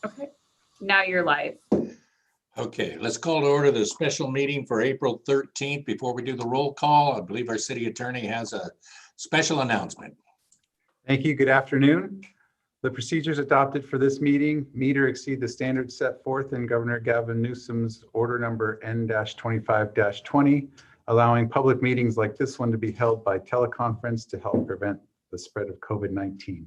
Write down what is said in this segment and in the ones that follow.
Okay, now you're live. Okay, let's call to order the special meeting for April 13th. Before we do the roll call, I believe our city attorney has a special announcement. Thank you. Good afternoon. The procedures adopted for this meeting meet or exceed the standards set forth in Governor Gavin Newsom's order number N-25-20, allowing public meetings like this one to be held by teleconference to help prevent the spread of COVID-19.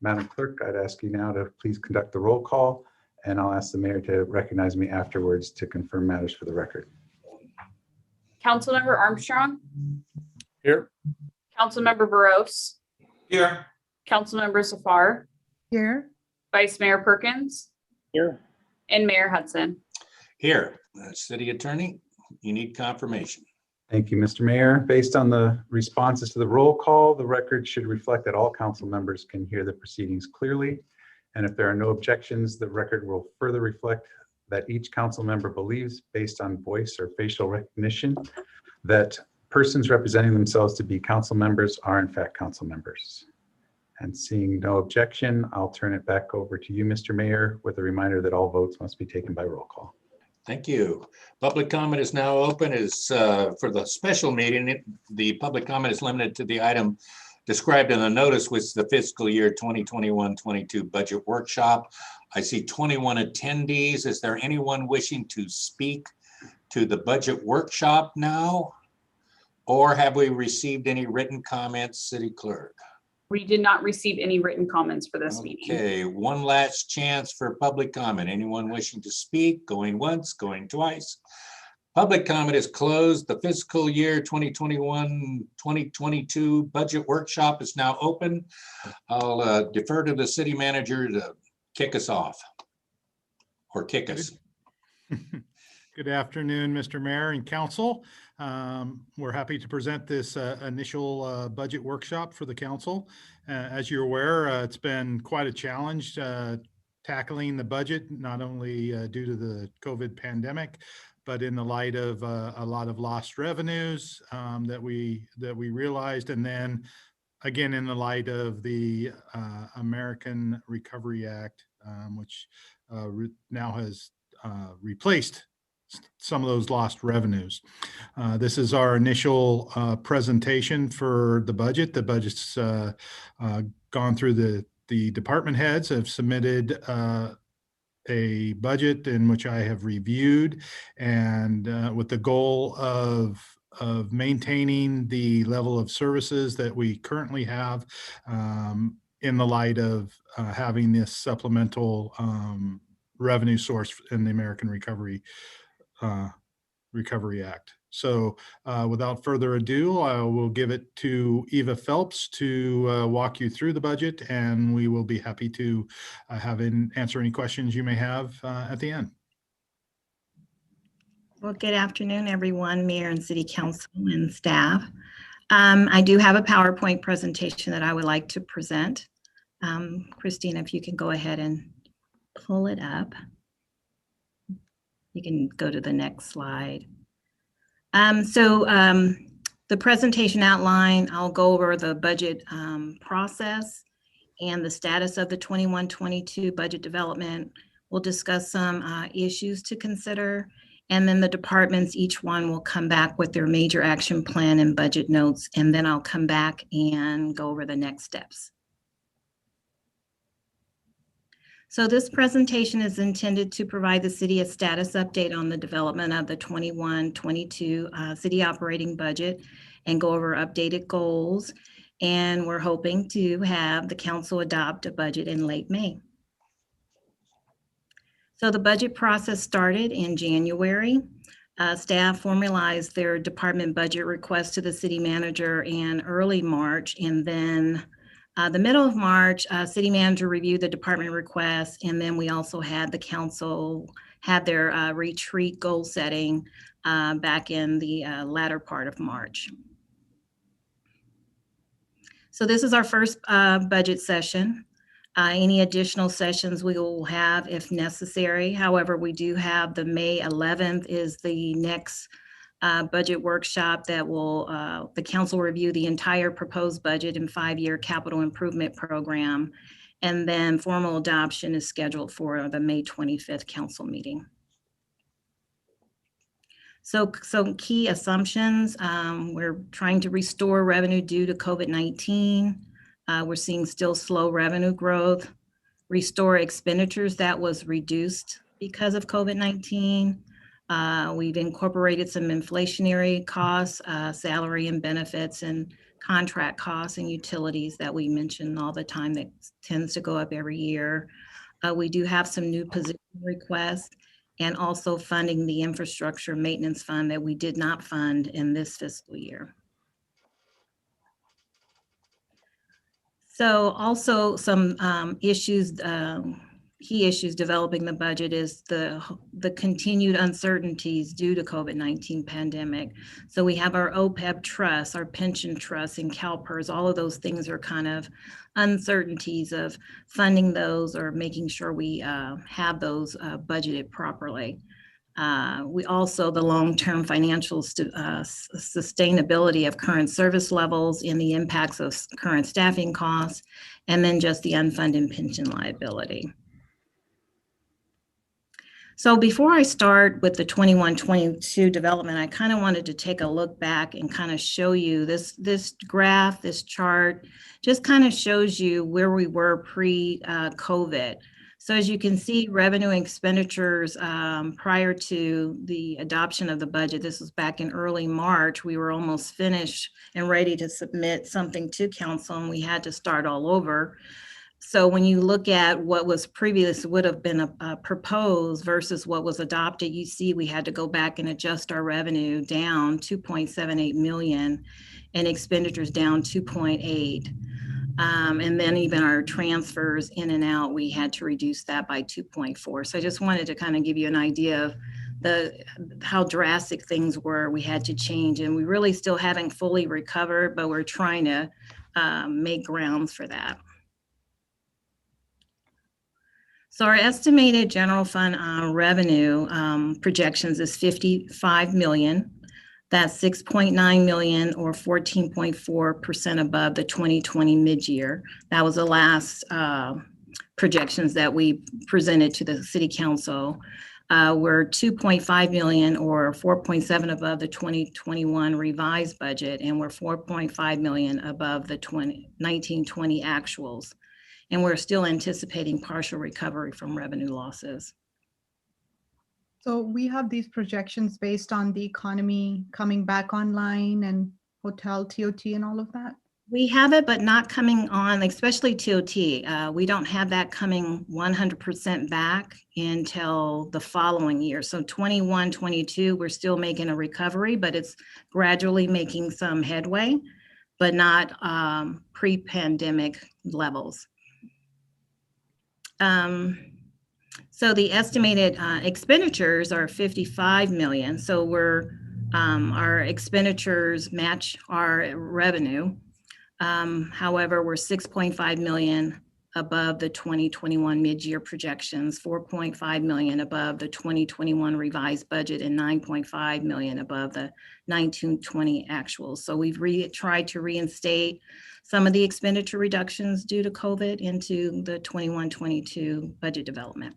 Madam Clerk, I'd ask you now to please conduct the roll call, and I'll ask the mayor to recognize me afterwards to confirm matters for the record. Councilmember Armstrong, Here. Councilmember Burrows, Here. Councilmember Safar, Here. Vice Mayor Perkins, Here. and Mayor Hudson. Here, city attorney, you need confirmation. Thank you, Mr. Mayor. Based on the responses to the roll call, the record should reflect that all council members can hear the proceedings clearly. And if there are no objections, the record will further reflect that each council member believes, based on voice or facial recognition, that persons representing themselves to be council members are in fact council members. And seeing no objection, I'll turn it back over to you, Mr. Mayor, with a reminder that all votes must be taken by roll call. Thank you. Public comment is now open. For the special meeting, the public comment is limited to the item described in the notice, which is the fiscal year 2021-22 budget workshop. I see 21 attendees. Is there anyone wishing to speak to the budget workshop now? Or have we received any written comments, City Clerk? We did not receive any written comments for this meeting. Okay, one last chance for public comment. Anyone wishing to speak, going once, going twice? Public comment is closed. The fiscal year 2021-2022 budget workshop is now open. I'll defer to the city manager to kick us off or kick us. Good afternoon, Mr. Mayor and Council. We're happy to present this initial budget workshop for the council. As you're aware, it's been quite a challenge tackling the budget, not only due to the COVID pandemic, but in the light of a lot of lost revenues that we realized, and then again in the light of the American Recovery Act, which now has replaced some of those lost revenues. This is our initial presentation for the budget. The budget's gone through the department heads have submitted a budget in which I have reviewed, and with the goal of maintaining the level of services that we currently have in the light of having this supplemental revenue source in the American Recovery Act. So without further ado, I will give it to Eva Phelps to walk you through the budget, and we will be happy to answer any questions you may have at the end. Well, good afternoon, everyone, Mayor and City Council and staff. I do have a PowerPoint presentation that I would like to present. Christine, if you can go ahead and pull it up. You can go to the next slide. The presentation outline, I'll go over the budget process and the status of the 21-22 budget development. We'll discuss some issues to consider, and then the departments, each one will come back with their major action plan and budget notes, and then I'll come back and go over the next steps. So this presentation is intended to provide the city a status update on the development of the 21-22 city operating budget and go over updated goals. And we're hoping to have the council adopt a budget in late May. So the budget process started in January. Staff formalized their department budget request to the city manager in early March, and then the middle of March, city manager reviewed the department request, and then we also had the council had their retreat goal setting back in the latter part of March. So this is our first budget session. Any additional sessions we will have if necessary. However, we do have the May 11th is the next budget workshop that will, the council review the entire proposed budget and 5-year capital improvement program. And then formal adoption is scheduled for the May 25th council meeting. So some key assumptions, we're trying to restore revenue due to COVID-19. We're seeing still slow revenue growth, restore expenditures that was reduced because of COVID-19. We've incorporated some inflationary costs, salary and benefits and contract costs and utilities that we mention all the time that tends to go up every year. We do have some new position requests and also funding the infrastructure maintenance fund that we did not fund in this fiscal year. So also some issues, key issues developing the budget is the continued uncertainties due to COVID-19 pandemic. So we have our OPEB trust, our pension trust and CalPERS, all of those things are kind of uncertainties of funding those or making sure we have those budgeted properly. We also, the long-term financial sustainability of current service levels and the impacts of current staffing costs, and then just the unfunded pension liability. So before I start with the 21-22 development, I kind of wanted to take a look back and kind of show you this graph, this chart, just kind of shows you where we were pre-COVID. So as you can see, revenue and expenditures prior to the adoption of the budget, this was back in early March, we were almost finished and ready to submit something to council and we had to start all over. So when you look at what was previous would have been proposed versus what was adopted, you see we had to go back and adjust our revenue down 2.78 million and expenditures down 2.8. And then even our transfers in and out, we had to reduce that by 2.4. So I just wanted to kind of give you an idea of how drastic things were. We had to change and we really still haven't fully recovered, but we're trying to make grounds for that. So our estimated general fund revenue projections is 55 million. That's 6.9 million or 14.4% above the 2020 mid-year. That was the last projections that we presented to the city council. We're 2.5 million or 4.7 above the 2021 revised budget, and we're 4.5 million above the 1920 actuals. And we're still anticipating partial recovery from revenue losses. So we have these projections based on the economy coming back online and hotel TOT and all of that? We have it, but not coming on, especially TOT. We don't have that coming 100% back until the following year. So 21, 22, we're still making a recovery, but it's gradually making some headway, but not pre-pandemic levels. So the estimated expenditures are 55 million. So our expenditures match our revenue. However, we're 6.5 million above the 2021 mid-year projections, 4.5 million above the 2021 revised budget, and 9.5 million above the 1920 actuals. So we've tried to reinstate some of the expenditure reductions due to COVID into the 21-22 budget development.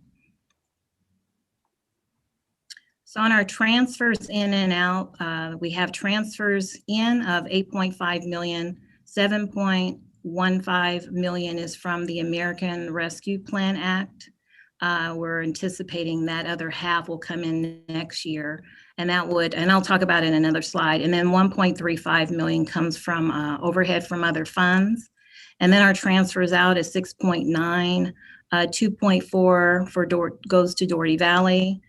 So on our transfers in and out, we have transfers in of 8.5 million, 7.15 million is from the American Rescue Plan Act. We're anticipating that other half will come in next year, and I'll talk about it in another slide. And then 1.35 million comes from overhead from other funds. And then our transfers out is 6.9, 2.4 goes to Doherty Valley.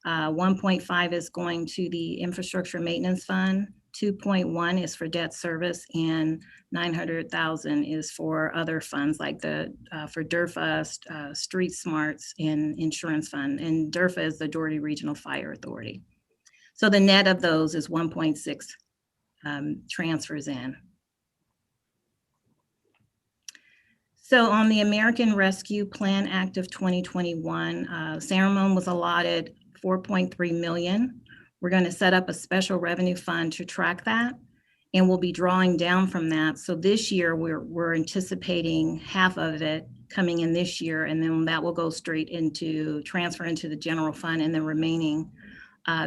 1.5 is going to the infrastructure maintenance fund. 2.1 is for debt service, and 900,000 is for other funds like for DERFA, Street Smarts, and insurance fund. And DERFA is the Doherty Regional Fire Authority. So the net of those is 1.6 transfers in. So on the American Rescue Plan Act of 2021, San Ramon was allotted 4.3 million. We're going to set up a special revenue fund to track that, and we'll be drawing down from that. So this year we're anticipating half of it coming in this year, and then that will go straight into transfer into the general fund, and the remaining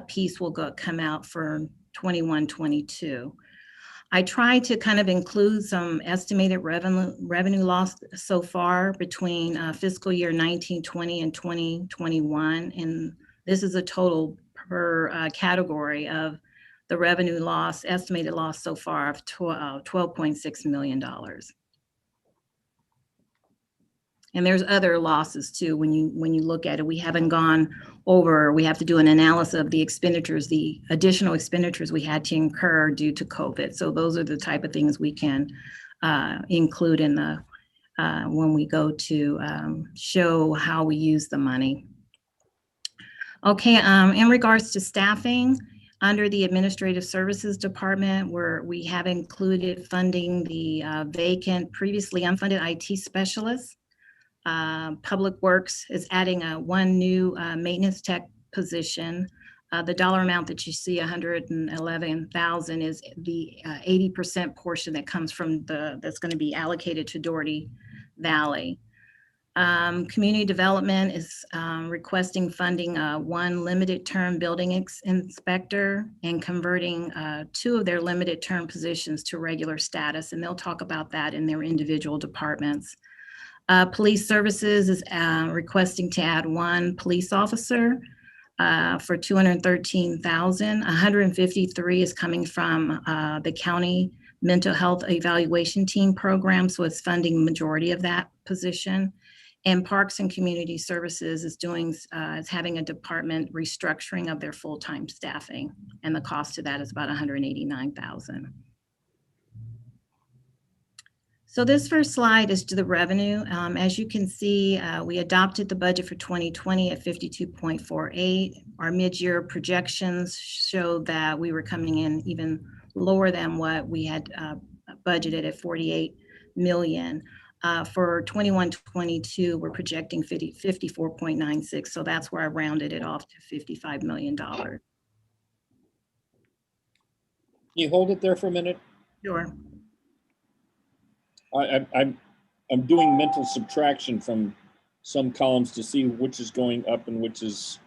piece will come out for 21-22. I tried to kind of include some estimated revenue loss so far between fiscal year 19-20 and 2021, and this is a total per category of the revenue loss, estimated loss so far of $12.6 million. And there's other losses too. When you look at it, we haven't gone over, we have to do an analysis of the expenditures, the additional expenditures we had to incur due to COVID. So those are the type of things we can include in the when we go to show how we use the money. Okay, in regards to staffing, under the Administrative Services Department, we have included funding the vacant, previously unfunded IT specialists. Public Works is adding one new maintenance tech position. The dollar amount that you see, $111,000, is the 80% portion that comes from that's going to be allocated to Doherty Valley. Community Development is requesting funding one limited term building inspector and converting 2 of their limited term positions to regular status, and they'll talk about that in their individual departments. Police Services is requesting to add 1 police officer for $213,000. $153,000 is coming from the county mental health evaluation team program, so it's funding the majority of that position. And Parks and Community Services is having a department restructuring of their full-time staffing, and the cost to that is about $189,000. So this first slide is to the revenue. As you can see, we adopted the budget for 2020 at 52.48. Our mid-year projections show that we were coming in even lower than what we had budgeted at 48 million. For 21-22, we're projecting 54.96. So that's where I rounded it off to $55 million. Can you hold it there for a minute? Sure. I'm doing mental subtraction from some columns to see which is going up and which is.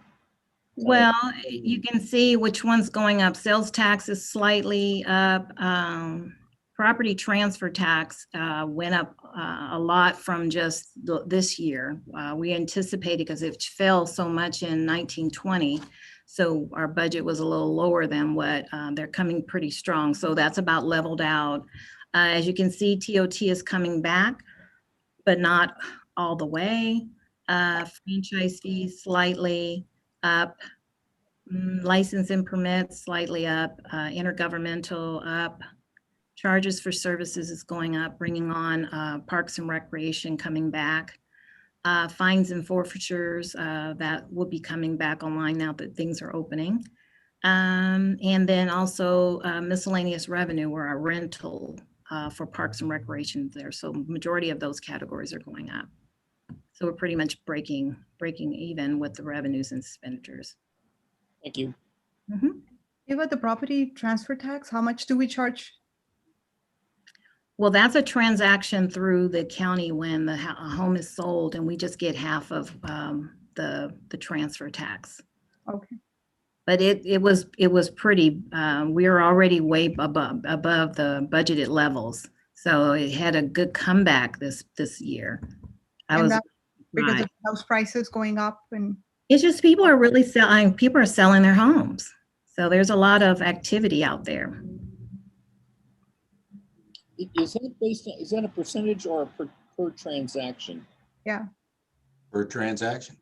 Well, you can see which one's going up. Sales tax is slightly up. Property transfer tax went up a lot from just this year. We anticipated, because it fell so much in 1920, so our budget was a little lower than what they're coming pretty strong. So that's about leveled out. As you can see, TOT is coming back, but not all the way. Franchise fees slightly up. License and permits slightly up. Intergovernmental up. Charges for services is going up, bringing on Parks and Recreation coming back. Fines and forfeitures, that will be coming back online now that things are opening. And then also miscellaneous revenue, or our rental for Parks and Recreation there. So majority of those categories are going up. So we're pretty much breaking even with the revenues and expenditures. Thank you. Mm-hmm. About the property transfer tax, how much do we charge? Well, that's a transaction through the county when the home is sold, and we just get half of the transfer tax. Okay. But it was pretty. We were already way above the budgeted levels, so it had a good comeback this year. Because of house prices going up, and it's just people are really selling. People are selling their homes, so there's a lot of activity out there. Is that based on, is that a percentage or a per transaction? yeah. Per transaction.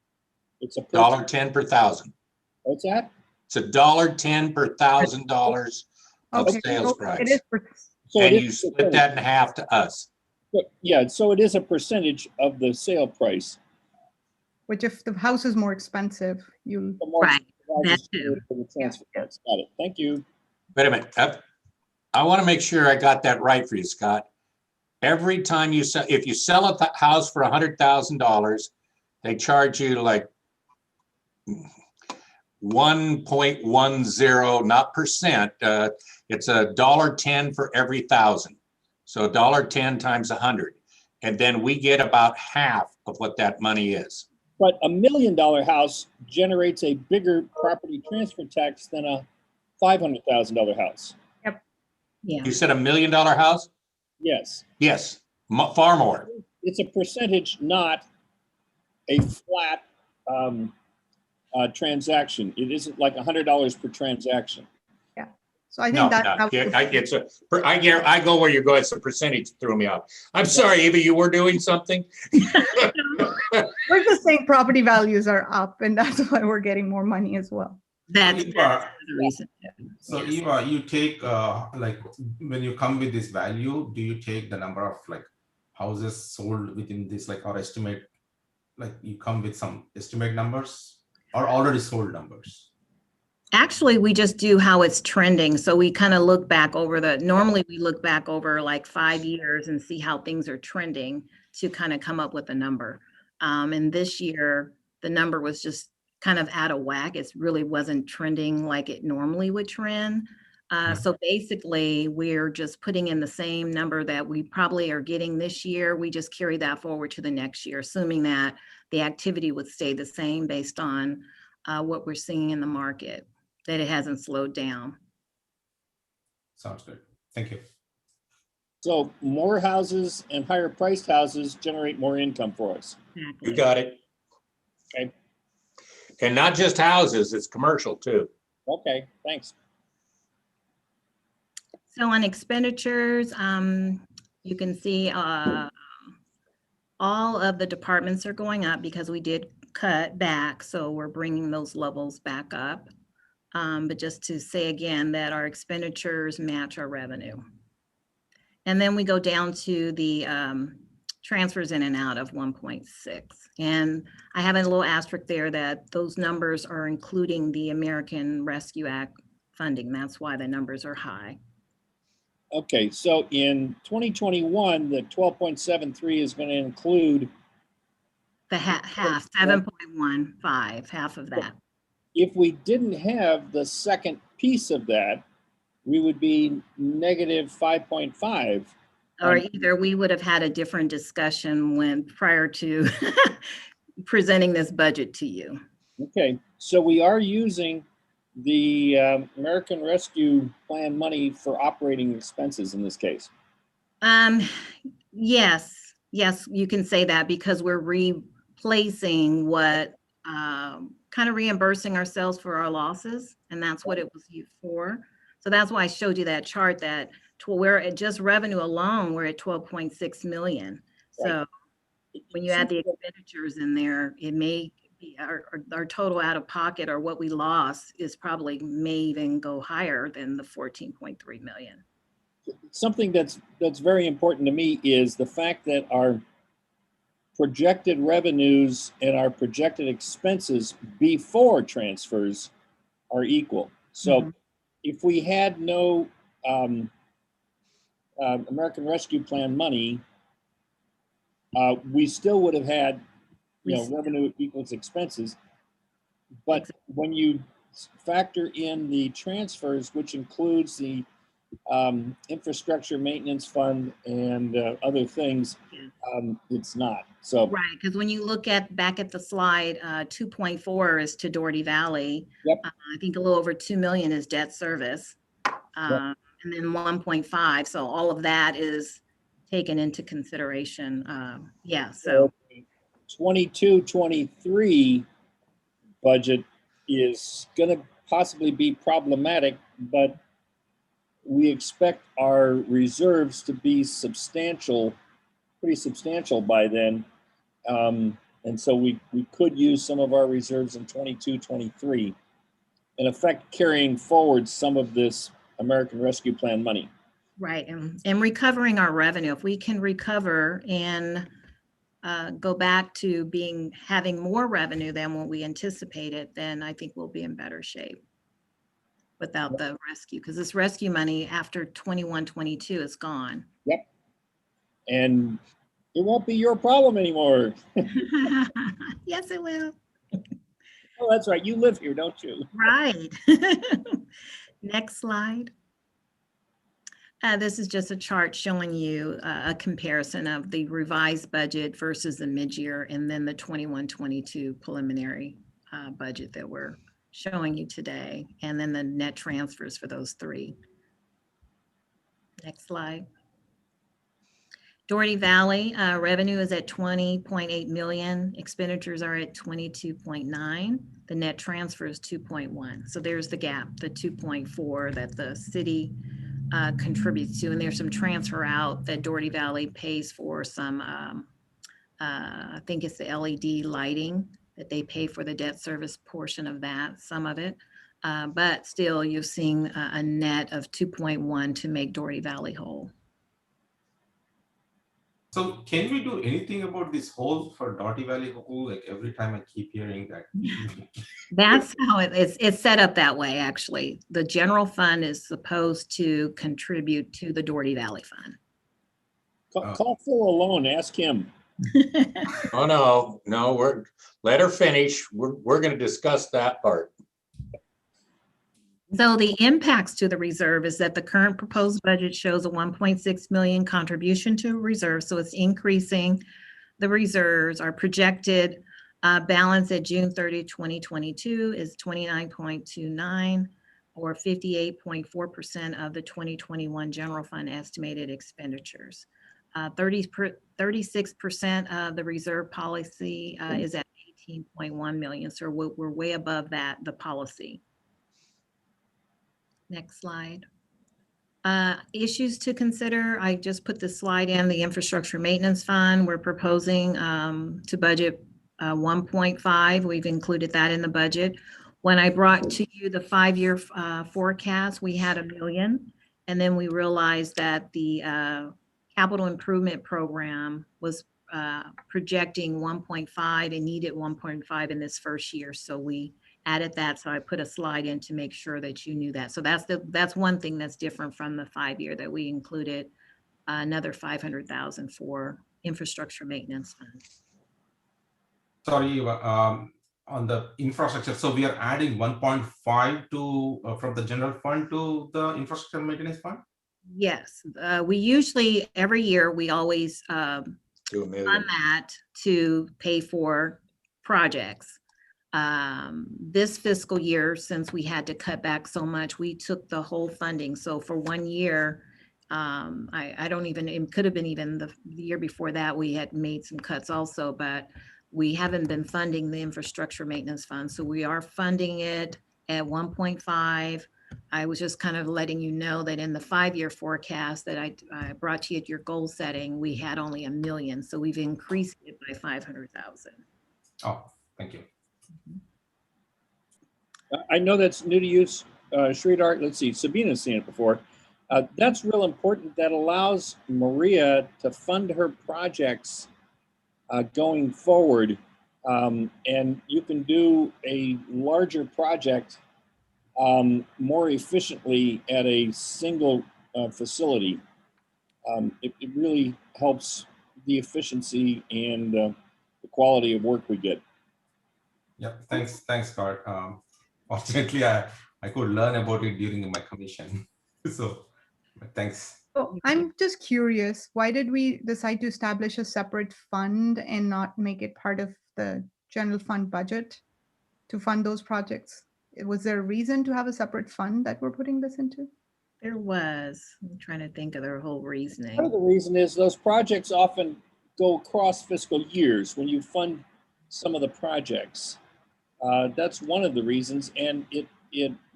It's a $1.10 per thousand. What's that? It's $1.10 per $1,000 of Okay. sales So price. it is So And it you is split that in half to us. Yeah, so it is a percentage of the sale price. which if the house is more expensive, you The more Right, charges that too. for the transfer tax. Got it. Thank you. Wait a minute. I want to make sure I got that right for you, Scott. Every time you sell, if you sell a house for $100,000, they charge you like 1.10, not percent. It's $1.10 for every 1,000. So $1.10 times 100. and then we get about half of what that money is. But $1 million house generates a bigger property transfer tax than a $500,000 house. Yeah. You said $1 million house? Yes, Yes, far more. it's a percentage, not a flat transaction. It isn't like $100 per transaction. So I No, think no, that it's I go where you go. It's a percentage threw me off. I'm sorry, Eva, you were doing something? we're just saying property values are up, and that's why we're getting more money as well. That's Eva, the reason. so Yes. Eva, you take like when you come with this value, do you take the number of like houses sold within this like or estimate, like you come with some estimate numbers or already sold numbers? Actually, we just do how it's trending. So we kind of look back over normally we look back over like 5 years and see how things are trending to kind of come up with a number. And this year, the number was just kind of out of whack. It really wasn't trending like it normally would trend. So basically, we're just putting in the same number that we probably are getting this year. We just carry that forward to the next year, assuming that the activity would stay the same based on what we're seeing in the market, that it hasn't slowed down. Sounds good. Thank you. So more houses and higher priced houses generate more income for us. You got it. Okay. And not just houses, it's commercial too. Okay, thanks. So on expenditures, you can see all of the departments are going up because we did cut back. So we're bringing those levels back up. But just to say again that our expenditures match our revenue. And then we go down to the transfers in and out of 1.6. And I have a little asterisk there that those numbers are including the American Rescue Act funding. That's why the numbers are high. Okay, so in 2021, the 12.73 is going to include, The half, 7.15, half of that. if we didn't have the second piece of that, we would be negative 5.5. Or either we would have had a different discussion prior to presenting this budget to you. Okay, so we are using the American Rescue Plan money for operating expenses in this case. Yes, you can say that because we're replacing what, kind of reimbursing ourselves for our losses, and that's what it was used for. So that's why I showed you that chart that we're at just revenue alone, we're at 12.6 million. So when you add the expenditures in there, it may be our total out of pocket or what we lost is probably may even go higher than the 14.3 million. Something that's very important to me is the fact that our projected revenues and our projected expenses before transfers are equal. So if we had no American Rescue Plan money, we still would have had, revenue equals expenses. But when you factor in the transfers, which includes the infrastructure maintenance fund and other things, it's not. So right, because when you look back at the slide, 2.4 is to Doherty Valley. Yep. I think a little over 2 million is debt service, and then 1.5. So all of that is taken into consideration. So 22-23 budget is going to possibly be problematic, but we expect our reserves to be pretty substantial by then. And so we could use some of our reserves in 22-23, in effect carrying forward some of this American Rescue Plan money. right, and recovering our revenue. If we can recover and go back to having more revenue than what we anticipated, then I think we'll be in better shape without the rescue, because this rescue money after 21-22 is gone. Yep. And it won't be your problem anymore. Yes, it will. Oh, that's right. You live here, don't you? Right. Next slide. This is just a chart showing you a comparison of the revised budget versus the mid-year and then the 21-22 preliminary budget that we're showing you today, and then the net transfers for those three. Next slide. Doherty Valley revenue is at 20.8 million. Expenditures are at 22.9. The net transfer is 2.1. So there's the gap, the 2.4 that the city contributes to. And there's some transfer out that Doherty Valley pays for some, I think it's the LED lighting that they pay for the debt service portion of that, some of it. But still, you're seeing a net of 2.1 to make Doherty Valley whole. So can we do anything about this hole for Doherty Valley hole? Like every time I keep hearing that. That's how it's set up that way, actually. The general fund is supposed to contribute to the Doherty Valley Fund. Call Phil alone, ask him. Oh, no, let her finish. We're going to discuss that part. So the impacts to the reserve is that the current proposed budget shows a 1.6 million contribution to reserve. So it's increasing the reserves. Our projected balance at June 30, 2022 is 29.29 or 58.4% of the 2021 general fund estimated expenditures. 36% of the reserve policy is at 18.1 million. So we're way above that, the policy. Next slide. Issues to consider. I just put this slide in the infrastructure maintenance fund. We're proposing to budget 1.5. We've included that in the budget. When I brought to you the 5-year forecast, we had $1 million. And then we realized that the capital improvement program was projecting 1.5 and needed 1.5 in this first year. So we added that. So I put a slide in to make sure that you knew that. So that's one thing that's different from the 5-year, that we included another 500,000 for infrastructure maintenance fund. Sorry, on the infrastructure. So we are adding 1.5 to from the general fund to the infrastructure maintenance fund? Yes, we usually, every year, we always Do $1 million. fund that to pay for projects. This fiscal year, since we had to cut back so much, we took the whole funding. So for 1 year, I don't even, it could have been even the year before that, we had made some cuts also, but we haven't been funding the infrastructure maintenance fund. So we are funding it at 1.5. I was just kind of letting you know that in the 5-year forecast that I brought to you at your goal setting, we had only $1 million. So we've increased it by 500,000. Oh, thank you. I know that's new to you, Sridhar. Let's see, Sabina's seen it before. That's real important. That allows Maria to fund her projects going forward. And you can do a larger project more efficiently at a single facility. It really helps the efficiency and the quality of work we get. Yeah, thanks, Scott. Fortunately, I could learn about it during my commission. So thanks. So I'm just curious, why did we decide to establish a separate fund and not make it part of the general fund budget to fund those projects? Was there a reason to have a separate fund that we're putting this into? There was. I'm trying to think of their whole reasoning. Part of the reason is those projects often go across fiscal years when you fund some of the projects. That's one of the reasons, and it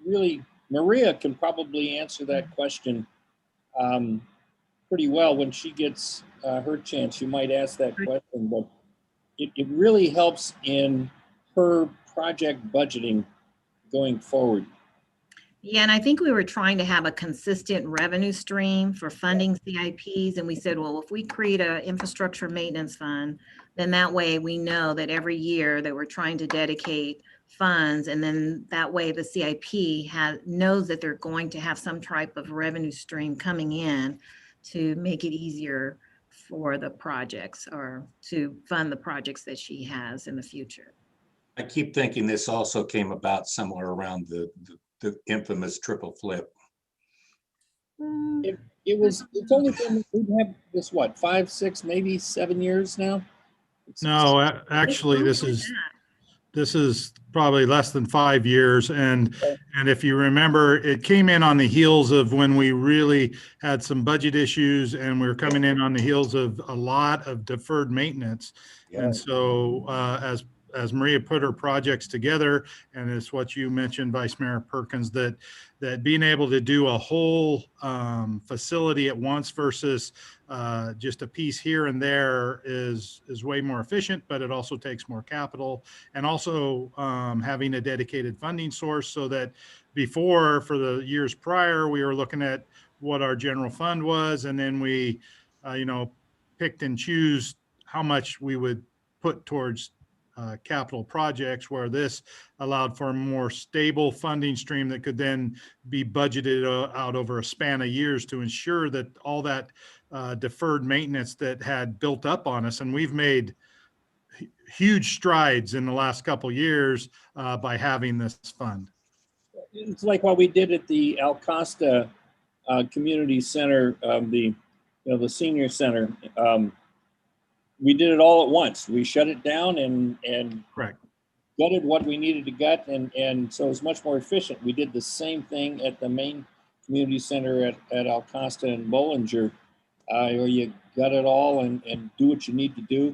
really, Maria can probably answer that question pretty well when she gets her chance. You might ask that question, but it really helps in her project budgeting going forward. Yeah, and I think we were trying to have a consistent revenue stream for funding CIPs. And we said, well, if we create an infrastructure maintenance fund, then that way we know that every year that we're trying to dedicate funds. And then that way the CIP knows that they're going to have some type of revenue stream coming in to make it easier for the projects or to fund the projects that she has in the future. I keep thinking this also came about somewhere around the infamous triple flip. It's only been, we've had this, what, 5, 6, maybe 7 years now? No, actually, this is probably less than 5 years. And if you remember, it came in on the heels of when we really had some budget issues, and we were coming in on the heels of a lot of deferred maintenance. And so as Maria put her projects together, and it's what you mentioned, Vice Mayor Perkins, that being able to do a whole facility at once versus just a piece here and there is way more efficient, but it also takes more capital. And also having a dedicated funding source, so that before, for the years prior, we were looking at what our general fund was, and then we picked and choose how much we would put towards capital projects, where this allowed for a more stable funding stream that could then be budgeted out over a span of years to ensure that all that deferred maintenance that had built up on us. And we've made huge strides in the last couple of years by having this fund. It's like what we did at the Al Costa Community Center, the senior center. We did it all at once. We shut it down and Correct. gutted what we needed to gut, and so it was much more efficient. We did the same thing at the main community center at Al Costa and Bollinger, where you gut it all and do what you need to do.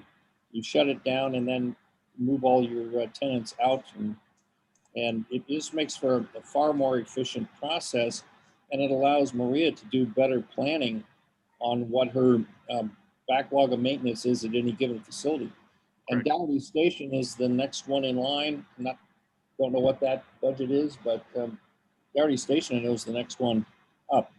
You shut it down and then move all your tenants out, and it just makes for a far more efficient process, and it allows Maria to do better planning on what her backlog of maintenance is at any given facility. And Downey Station is the next one in line. Don't know what that budget is, but Downey Station, I know, is the next one up.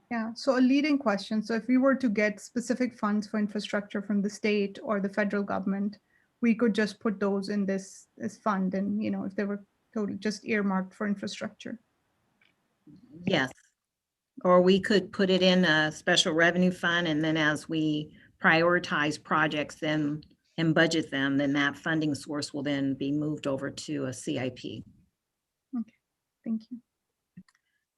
Yeah, so a leading question. So if we were to get specific funds for infrastructure from the state or the federal government, we could just put those in this fund, and if they were totally just earmarked for infrastructure. Yes. Or we could put it in a special revenue fund, and then as we prioritize projects then and budget them, then that funding source will then be moved over to a CIP. Okay, thank you.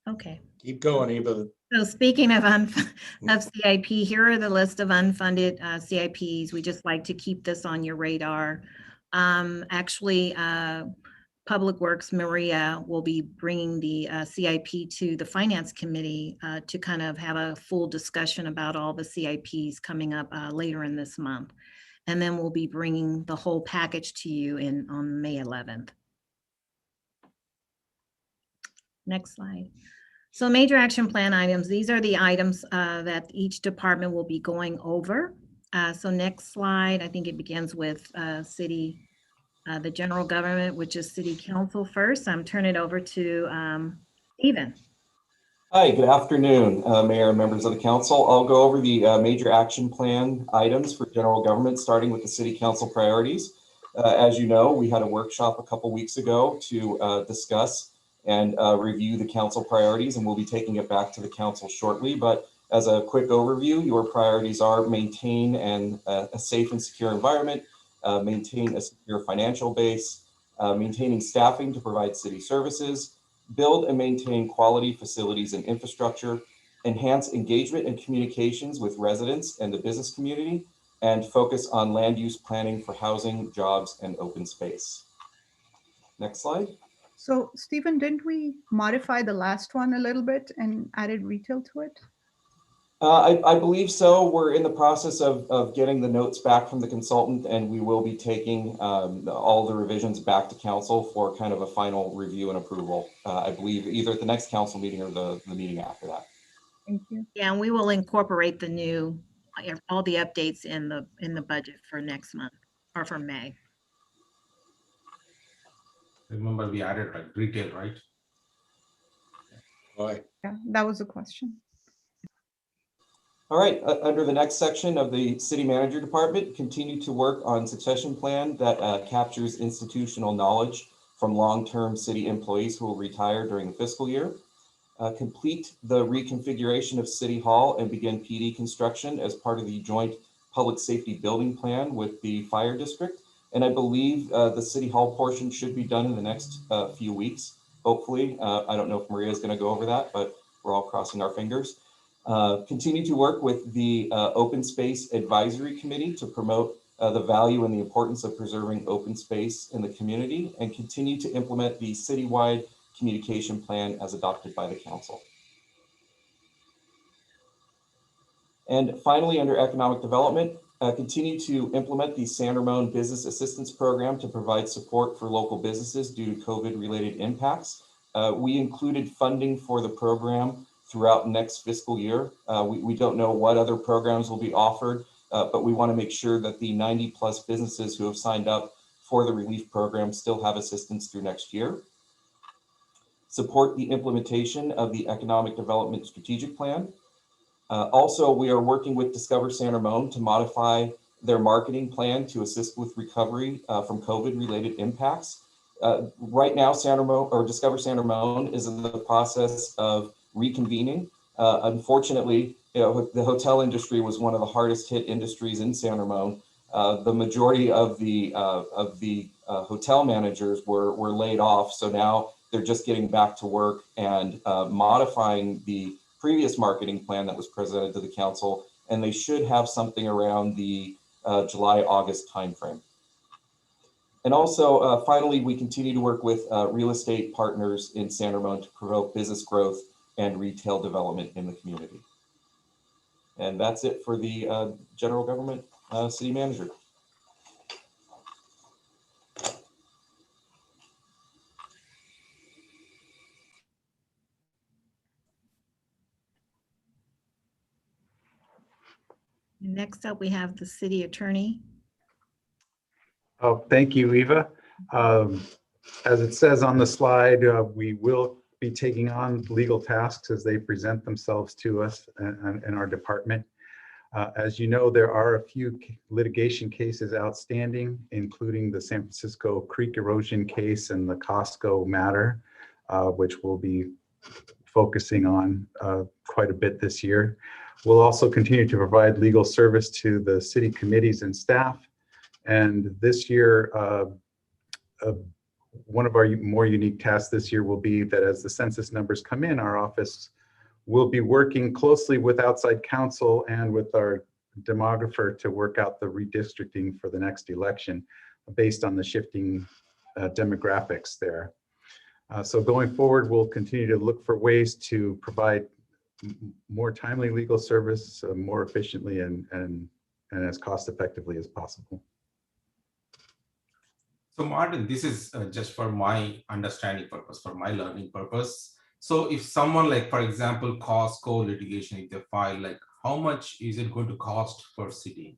Okay. Keep going, Eva. So speaking of CIP, here are the list of unfunded CIPs. We just like to keep this on your radar. Actually, Public Works, Maria, will be bringing the CIP to the Finance Committee to kind of have a full discussion about all the CIPs coming up later in this month. And then we'll be bringing the whole package to you on May 11th. Next slide. So major action plan items, these are the items that each department will be going over. So next slide, I think it begins with the general government, which is City Council first. I'm turning it over to Stephen. Hi, good afternoon, Mayor and members of the council. I'll go over the major action plan items for general government, starting with the City Council priorities. As you know, we had a workshop a couple weeks ago to discuss and review the council priorities, and we'll be taking it back to the council shortly. But as a quick overview, your priorities are maintain a safe and secure environment, maintain a secure financial base, maintaining staffing to provide city services, build and maintain quality facilities and infrastructure, enhance engagement and communications with residents and the business community, and focus on land use planning for housing, jobs, and open space. Next slide. So Stephen, didn't we modify the last one a little bit and added retail to it? I believe so. We're in the process of getting the notes back from the consultant, and we will be taking all the revisions back to council for kind of a final review and approval. I believe either at the next council meeting or the meeting after that. Thank you. Yeah, and we will incorporate all the updates in the budget for next month or for May. Remember, we added like retail, right? All right. Yeah, that was a question. All right, under the next section of the city manager department, continue to work on succession plan that captures institutional knowledge from long-term city employees who will retire during the fiscal year. Complete the reconfiguration of City Hall and begin PD construction as part of the joint public safety building plan with the fire district. And I believe the City Hall portion should be done in the next few weeks, hopefully. I don't know if Maria is going to go over that, but we're all crossing our fingers. Continue to work with the Open Space Advisory Committee to promote the value and the importance of preserving open space in the community, and continue to implement the citywide communication plan as adopted by the council. And finally, under economic development, continue to implement the San Ramon Business Assistance Program to provide support for local businesses due to COVID-related impacts. We included funding for the program throughout next fiscal year. We don't know what other programs will be offered, but we want to make sure that the 90+ businesses who have signed up for the relief program still have assistance through next year. Support the implementation of the Economic Development Strategic Plan. Also, we are working with Discover San Ramon to modify their marketing plan to assist with recovery from COVID-related impacts. Right now, Discover San Ramon is in the process of reconvening. Unfortunately, the hotel industry was one of the hardest hit industries in San Ramon. The majority of the hotel managers were laid off, so now they're just getting back to work and modifying the previous marketing plan that was presented to the council, and they should have something around the July-August timeframe. And also, finally, we continue to work with real estate partners in San Ramon to promote business growth and retail development in the community. And that's it for the general government city manager. Next up, we have the city attorney. Oh, thank you, Eva. As it says on the slide, we will be taking on legal tasks as they present themselves to us in our department. As you know, there are a few litigation cases outstanding, including the San Francisco Creek erosion case and the Costco matter, which we'll be focusing on quite a bit this year. We'll also continue to provide legal service to the city committees and staff. And this year, one of our more unique tasks this year will be that as the census numbers come in, our office will be working closely with outside counsel and with our demographer to work out the redistricting for the next election based on the shifting demographics there. So going forward, we'll continue to look for ways to provide more timely legal service more efficiently and as cost effectively as possible. So Martin, this is just for my understanding purpose, for my learning purpose. So if someone, like, for example, Costco litigation, if they file, like, how much is it going to cost per city?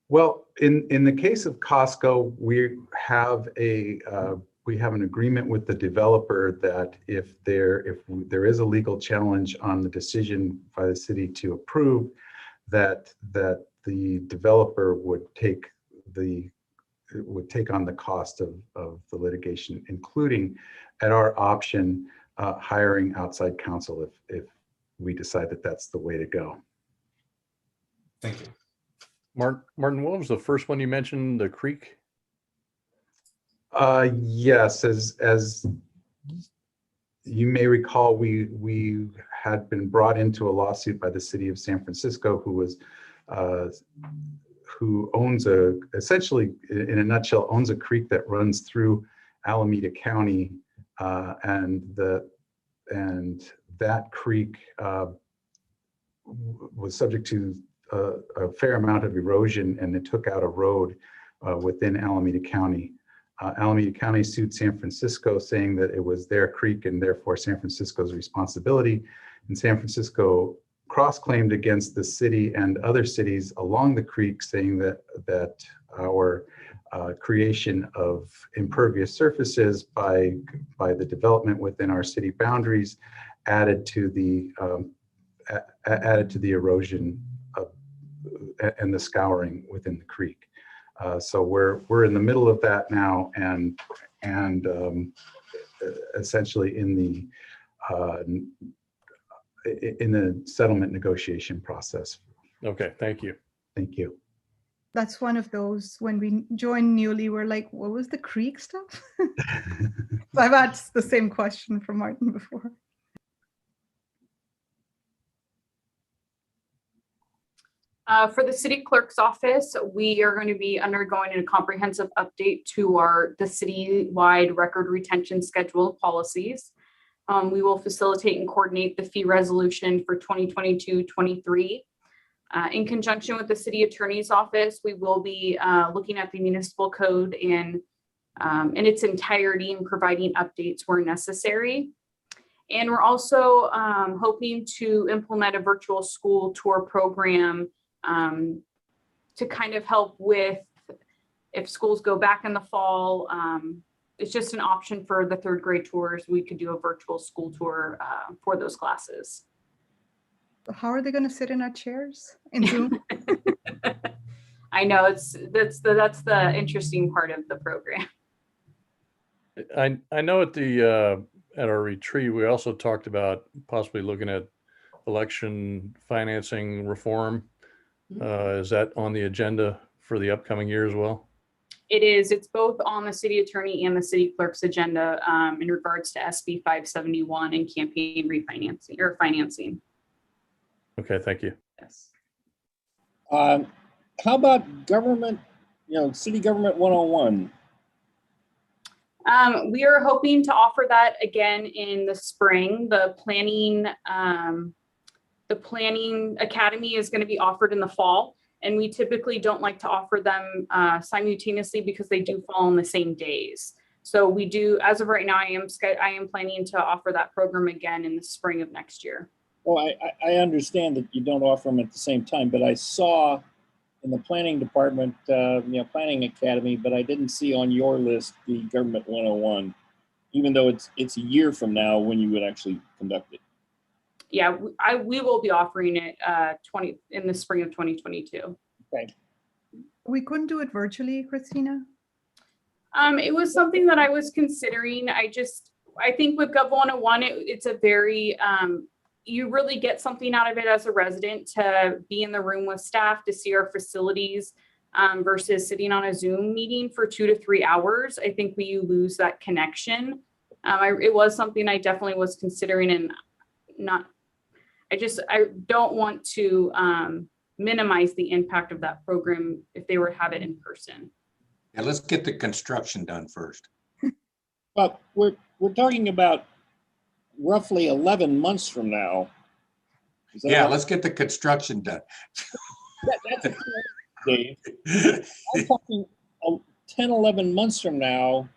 Well, in the case of Costco, we have an agreement with the developer that if there is a legal challenge on the decision by the city to approve, that the developer would take on the cost of the litigation, including at our option hiring outside counsel if we decide that that's the way to go. Thank you. Martin, what was the first one you mentioned, the creek? Yes, as you may recall, we had been brought into a lawsuit by the city of San Francisco, who owns essentially, in a nutshell, owns a creek that runs through Alameda County, and that creek was subject to a fair amount of erosion, and it took out a road within Alameda County. Alameda County sued San Francisco, saying that it was their creek and therefore San Francisco's responsibility. And San Francisco cross-claimed against the city and other cities along the creek, saying that our creation of impervious surfaces by the development within our city boundaries added to the erosion and the scouring within the creek. So we're in the middle of that now, and essentially in the settlement negotiation process. Okay, thank you. Thank you. That's one of those, when we joined newly, we're like, what was the creek stuff? So I've asked the same question from Martin before. For the city clerk's office, we are going to be undergoing a comprehensive update to the citywide record retention schedule of policies. We will facilitate and coordinate the fee resolution for 2022-23. In conjunction with the city attorney's office, we will be looking at the municipal code in its entirety and providing updates where necessary. And we're also hoping to implement a virtual school tour program to kind of help with if schools go back in the fall. It's just an option for the third grade tours. We could do a virtual school tour for those classes. How are they going to sit in our chairs in Zoom? I know that's the interesting part of the program. I know at our retreat, we also talked about possibly looking at election financing reform. Is that on the agenda for the upcoming year as well? It is. It's both on the city attorney and the city clerk's agenda in regards to SB 571 and campaign refinancing or financing. Okay, thank you. Yes. How about government, city government 101? We are hoping to offer that again in the spring. The planning academy is going to be offered in the fall, and we typically don't like to offer them simultaneously because they do fall on the same days. So we do, as of right now, I am planning to offer that program again in the spring of next year. Well, I understand that you don't offer them at the same time, but I saw in the planning department, planning academy, but I didn't see on your list the government 101, even though it's a year from now when you would actually conduct it. Yeah, we will be offering it in the spring of 2022. Okay. We couldn't do it virtually, Christina? It was something that I was considering. I think with Gov 101, it's a very, you really get something out of it as a resident to be in the room with staff, to see our facilities versus sitting on a Zoom meeting for 2 to 3 hours. I think you lose that connection. It was something I definitely was considering, and I don't want to minimize the impact of that program if they were to have it in person. Yeah, let's get the construction done first. But we're talking about roughly 11 months from now. Yeah, right? let's get the construction done. That's Dave. I'm talking 10, 11 months from now.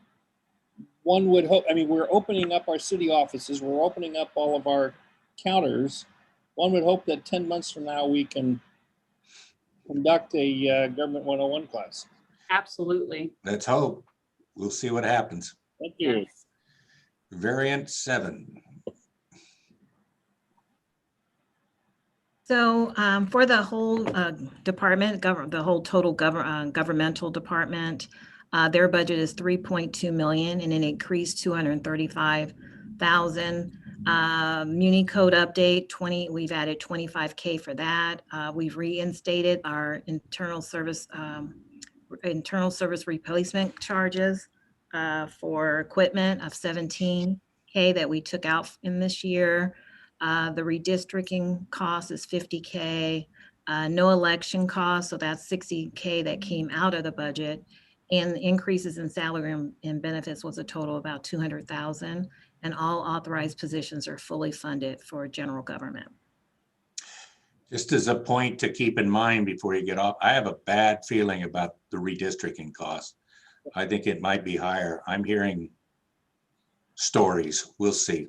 One would hope, we're opening up our city offices. We're opening up all of our counters. One would hope that 10 months from now, we can conduct a government 101 class. Absolutely. Let's hope. We'll see what happens. Thank you. Yes. Variant 7. So for the whole department, the whole total governmental department, their budget is 3.2 million, and it increased 235,000. Muni code update, we've added 25K for that. We've reinstated our internal service replacement charges for equipment of 17K that we took out in this year. The redistricting cost is 50K. No election cost, so that's 60K that came out of the budget. And increases in salary and benefits was a total of about 200,000. And all authorized positions are fully funded for general government. Just as a point to keep in mind before you get off, I have a bad feeling about the redistricting cost. I think it might be higher. I'm hearing stories. We'll see.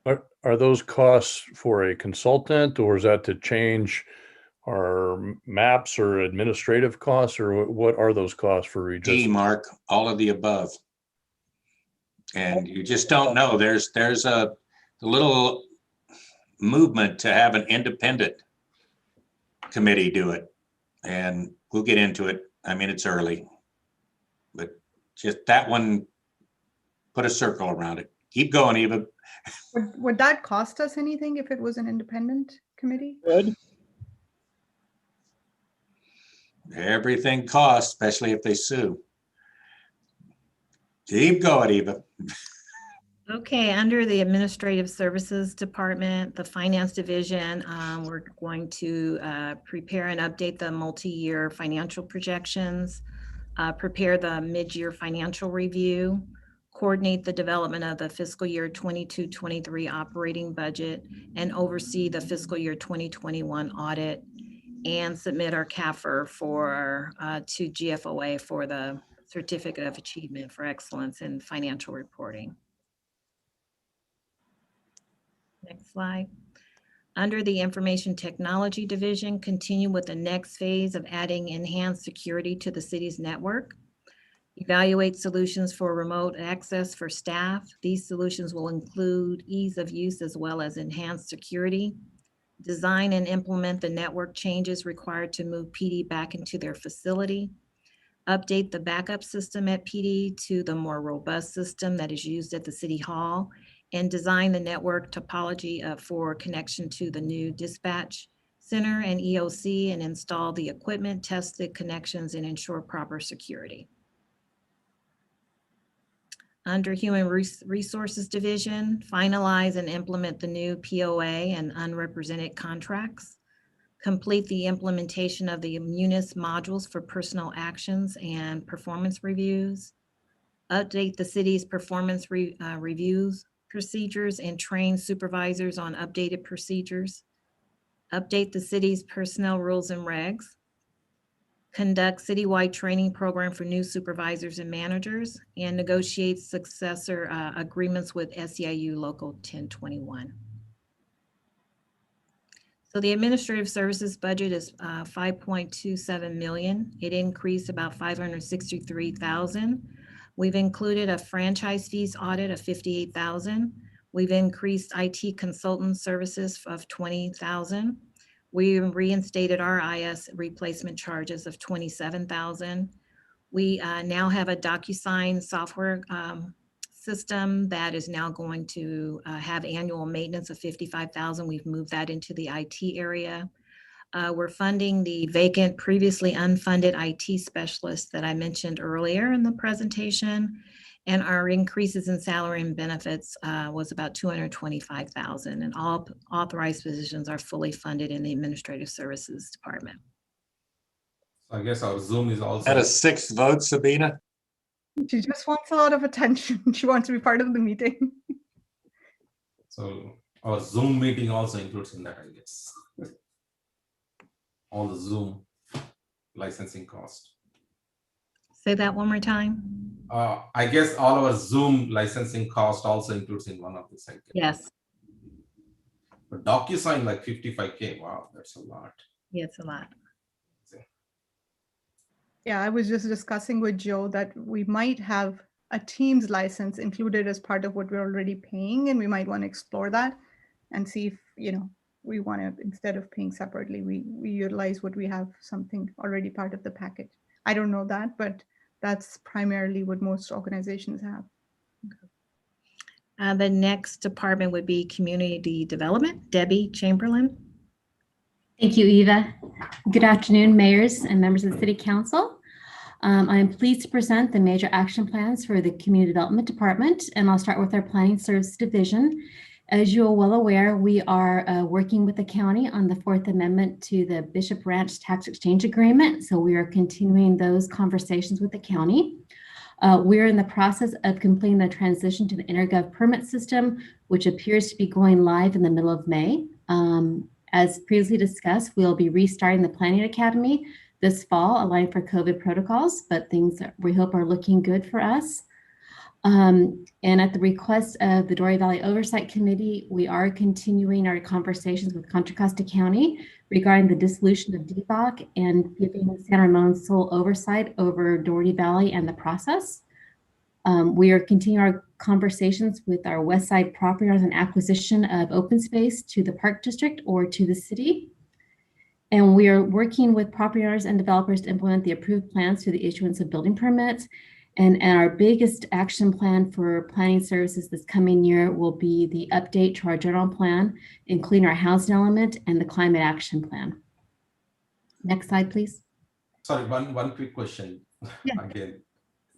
Are those costs for a consultant, or is that to change our maps or administrative costs, or what are those costs for redistricting? Mark, all of the above. And you just don't know. There's a little movement to have an independent committee do it, and we'll get into it. It's early, but just that one, put a circle around it. Keep going, Eva. Would that cost us anything if it was an independent committee? Good. Everything costs, especially if they sue. Keep going, Eva. Okay, under the Administrative Services Department, the Finance Division, we're going to prepare and update the multi-year financial projections, prepare the mid-year financial review, coordinate the development of the fiscal year 22-23 operating budget, and oversee the fiscal year 2021 audit, and submit our CAFR to GFOA for the Certificate of Achievement for Excellence in Financial Reporting. Next slide. Under the Information Technology Division, continue with the next phase of adding enhanced security to the city's network. Evaluate solutions for remote access for staff. These solutions will include ease of use as well as enhanced security. Design and implement the network changes required to move PD back into their facility. Update the backup system at PD to the more robust system that is used at the City Hall, and design the network topology for connection to the new dispatch center and EOC, and install the equipment, test the connections, and ensure proper security. Under Human Resources Division, finalize and implement the new POA and unrepresented contracts. Complete the implementation of the Munis modules for personal actions and performance reviews. Update the city's performance reviews procedures and train supervisors on updated procedures. Update the city's personnel rules and regs. Conduct citywide training program for new supervisors and managers, and negotiate successor agreements with SEIU Local 1021. So the administrative services budget is 5.27 million. It increased about 563,000. We've included a franchise fees audit of 58,000. We've increased IT consultant services of 20,000. We reinstated our IS replacement charges of 27,000. We now have a DocuSign software system that is now going to have annual maintenance of 55,000. We've moved that into the IT area. We're funding the vacant, previously unfunded IT specialist that I mentioned earlier in the presentation. And our increases in salary and benefits was about 225,000, and all authorized positions are fully funded in the Administrative Services Department. So I guess our Zoom is also. At a 6 vote, Sabina? She just wants a lot of attention. She wants to be part of the meeting. So our Zoom meeting also includes in that, I guess. All the Zoom licensing cost. Say that one more time. I guess all our Zoom licensing cost also includes in one of the cycles. Yes. But DocuSign like 55K. Wow, that's a lot. Yeah, it's a lot. Yeah, I was just discussing with Joe that we might have a Teams license included as part of what we're already paying, and we might want to explore that and see if, we want to, instead of paying separately, we utilize what we have, something already part of the package. I don't know that, but that's primarily what most organizations have. The next department would be Community Development. Debbie Chamberlain. Thank you, Eva. Good afternoon, mayors and members of the City Council. I am pleased to present the major action plans for the Community Development Department, and I'll start with our Planning Service Division. As you are well aware, we are working with the county on the 4th Amendment to the Bishop Ranch Tax Exchange Agreement, so we are continuing those conversations with the county. We're in the process of completing the transition to the InterGov permit system, which appears to be going live in the middle of May. As previously discussed, we'll be restarting the Planning Academy this fall, aligned for COVID protocols, but things we hope are looking good for us. And at the request of the Dory Valley Oversight Committee, we are continuing our conversations with Contra Costa County regarding the dissolution of DBOC and giving San Ramon sole oversight over Dory Valley and the process. We are continuing our conversations with our West Side property owners and acquisition of open space to the Park District or to the city. And we are working with property owners and developers to implement the approved plans through the issuance of building permits. And our biggest action plan for planning services this coming year will be the update to our general plan, including our housing element and the climate action plan. Next slide, please. Sorry, one quick question. Yeah. Again,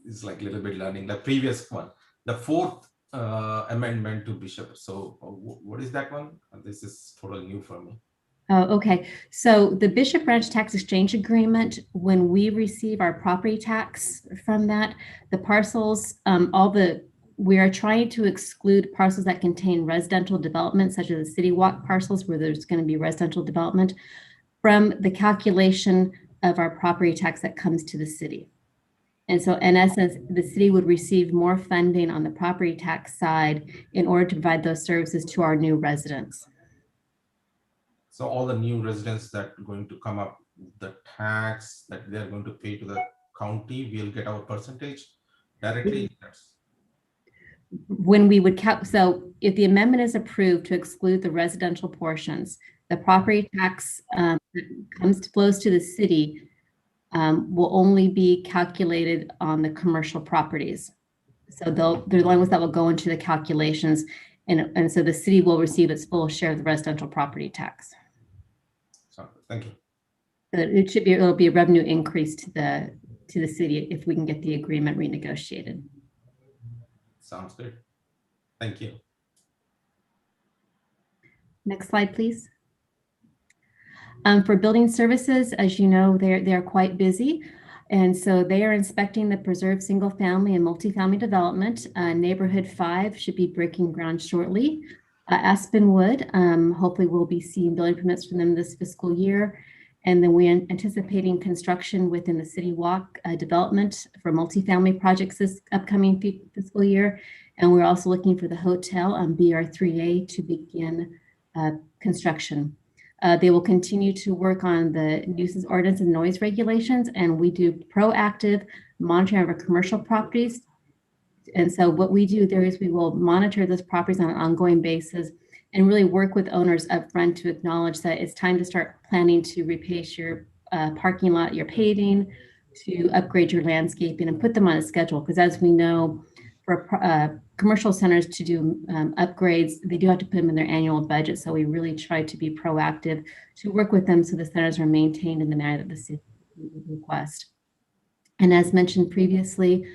it's like a little bit learning. The previous one, the 4th amendment to Bishop. So what is that one? This is totally new for me. Oh, okay. So the Bishop Ranch Tax Exchange Agreement, when we receive our property tax from that, the parcels, we are trying to exclude parcels that contain residential development, such as the City Walk parcels where there's going to be residential development, from the calculation of our property tax that comes to the city. And so in essence, the city would receive more funding on the property tax side in order to provide those services to our new residents. So all the new residents that are going to come up, the tax that they're going to pay to the county, we'll get our percentage directly. When we would so if the amendment is approved to exclude the residential portions, the property tax that flows to the city will only be calculated on the commercial properties. So they're the ones that will go into the calculations, and so the city will receive its full share of the residential property tax. So thank you. It'll be a revenue increase to the city if we can get the agreement renegotiated. Sounds good. Thank you. Next slide, please. For building services, as you know, they're quite busy. And so they are inspecting the preserved single family and multifamily development. Neighborhood 5 should be breaking ground shortly. Aspenwood, hopefully we'll be seeing building permits from them this fiscal year. And then we're anticipating construction within the City Walk development for multifamily projects this upcoming fiscal year. And we're also looking for the hotel on BR3A to begin construction. They will continue to work on the nuisance ordinance and noise regulations, and we do proactive monitoring of our commercial properties. And so what we do there is we will monitor those properties on an ongoing basis and really work with owners upfront to acknowledge that it's time to start planning to repace your parking lot, your paving, to upgrade your landscaping and put them on a schedule. Because as we know, for commercial centers to do upgrades, they do have to put them in their annual budget. So we really try to be proactive to work with them so the centers are maintained in the manner that the city would request. And as mentioned previously,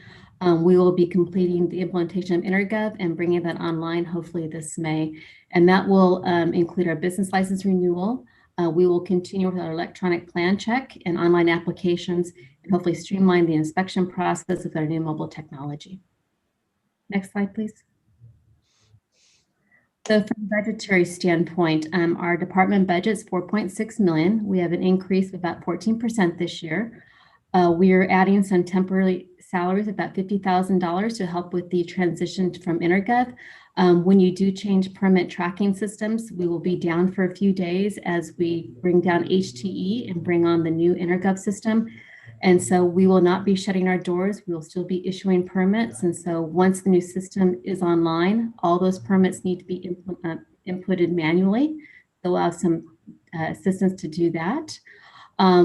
we will be completing the implementation of InterGov and bringing that online hopefully this May. And that will include our business license renewal. We will continue with our electronic plan check and online applications and hopefully streamline the inspection process with our new mobile technology. Next slide, please. So from a budgetary standpoint, our department budget is $4.6 million. We have an increase of about 14% this year. We are adding some temporary salaries, about $50,000 to help with the transition from InterGov. When you do change permit tracking systems, we will be down for a few days as we bring down HTE and bring on the new InterGov system. And so we will not be shutting our doors. We will still be issuing permits. And so once the new system is online, all those permits need to be inputted manually. So we'll have some assistance to do that.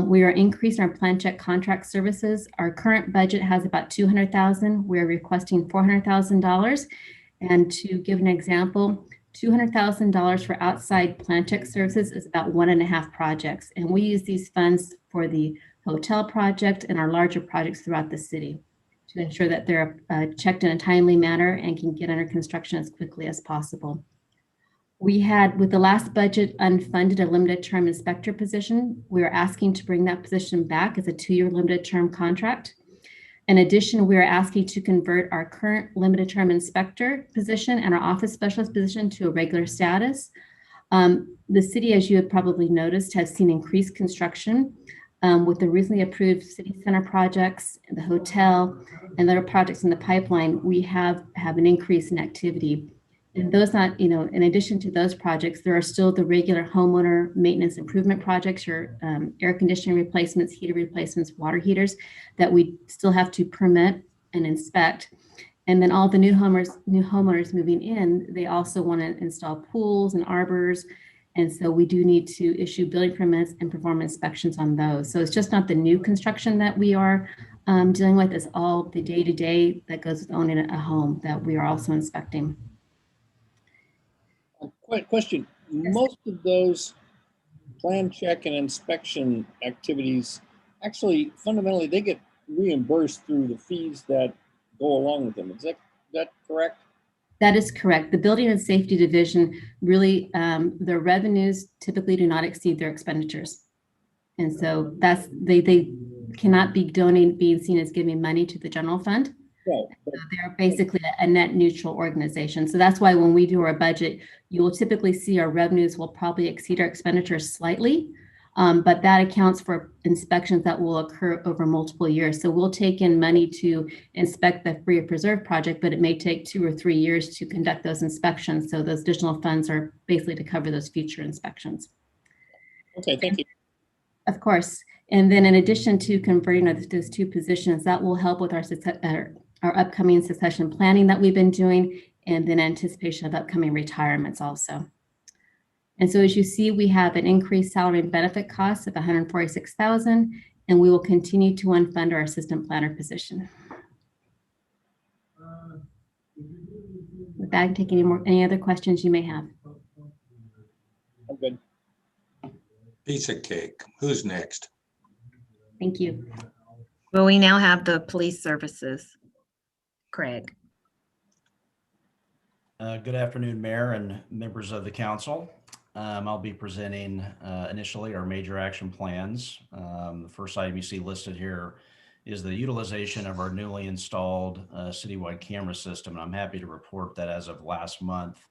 We are increasing our plan check contract services. Our current budget has about $200,000. We're requesting $400,000. And to give an example, $200,000 for outside plan check services is about 1.5 projects. And we use these funds for the hotel project and our larger projects throughout the city to ensure that they're checked in a timely manner and can get under construction as quickly as possible. We had, with the last budget, unfunded a limited term inspector position. We are asking to bring that position back as a 2-year limited term contract. In addition, we are asking to convert our current limited term inspector position and our office specialist position to a regular status. The city, as you have probably noticed, has seen increased construction with the recently approved city center projects, the hotel, and other projects in the pipeline. We have an increase in activity. And those not, in addition to those projects, there are still the regular homeowner maintenance improvement projects, your air conditioning replacements, heater replacements, water heaters that we still have to permit and inspect. And then all the new homeowners moving in, they also want to install pools and arbors. And so we do need to issue building permits and perform inspections on those. So it's just not the new construction that we are dealing with, it's all the day-to-day that goes with owning a home that we are also inspecting. Question. Yes. Most of those plan check and inspection activities, actually, fundamentally, they get reimbursed through the fees that go along with them. Is that correct? That is correct. The Building and Safety Division really, their revenues typically do not exceed their expenditures. And so that's, they cannot be being seen as giving money to the general fund. Right. So they're basically a net neutral organization. So that's why when we do our budget, you will typically see our revenues will probably exceed our expenditures slightly. But that accounts for inspections that will occur over multiple years. So we'll take in money to inspect the Free or Preserve project, but it may take 2 or 3 years to conduct those inspections. So those additional funds are basically to cover those future inspections. Okay, thank you. Of course. And then in addition to converting those 2 positions, that will help with our upcoming succession planning that we've been doing, and then anticipation of upcoming retirements also. And so as you see, we have an increased salary and benefit costs of $146,000, and we will continue to unfund our assistant planner position. With that, I can take any other questions you may have. I'm good. Piece of cake. Who's next? Thank you. Well, we now have the police services. Craig. Good afternoon, Mayor and members of the council. I'll be presenting initially our major action plans. The first item you see listed here is the utilization of our newly installed citywide camera system. And I'm happy to report that as of last month,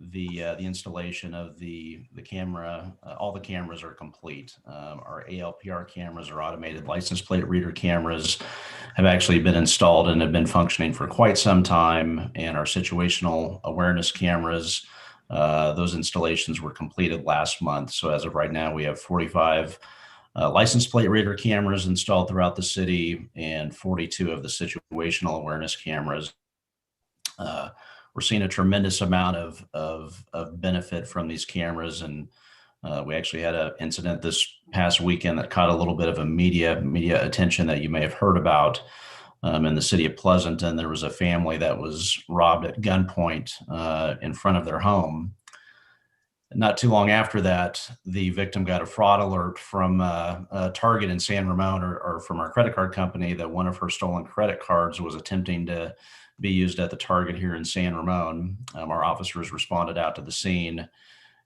the installation of the camera, all the cameras are complete. Our ALPR cameras, or automated license plate reader cameras, have actually been installed and have been functioning for quite some time. And our situational awareness cameras, those installations were completed last month. So as of right now, we have 45 license plate reader cameras installed throughout the city and 42 of the situational awareness cameras. We're seeing a tremendous amount of benefit from these cameras. And we actually had an incident this past weekend that caught a little bit of a media attention that you may have heard about. In the city of Pleasanton, there was a family that was robbed at gunpoint in front of their home. Not too long after that, the victim got a fraud alert from a Target in San Ramon, or from our credit card company, that one of her stolen credit cards was attempting to be used at the Target here in San Ramon. Our officers responded out to the scene,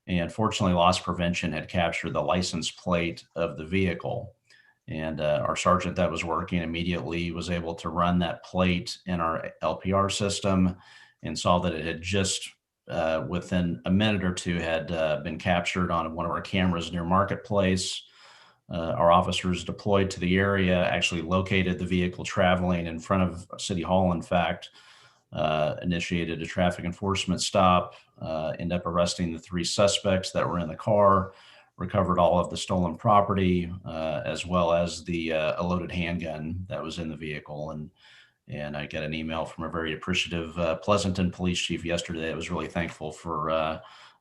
and fortunately, loss prevention had captured the license plate of the vehicle. And our sergeant that was working immediately was able to run that plate in our LPR system and saw that it had just within a minute or two had been captured on one of our cameras near Marketplace. Our officers deployed to the area, actually located the vehicle traveling in front of City Hall, in fact, initiated a traffic enforcement stop, ended up arresting the 3 suspects that were in the car, recovered all of the stolen property, as well as the a loaded handgun that was in the vehicle. And I got an email from a very appreciative Pleasanton police chief yesterday that was really thankful for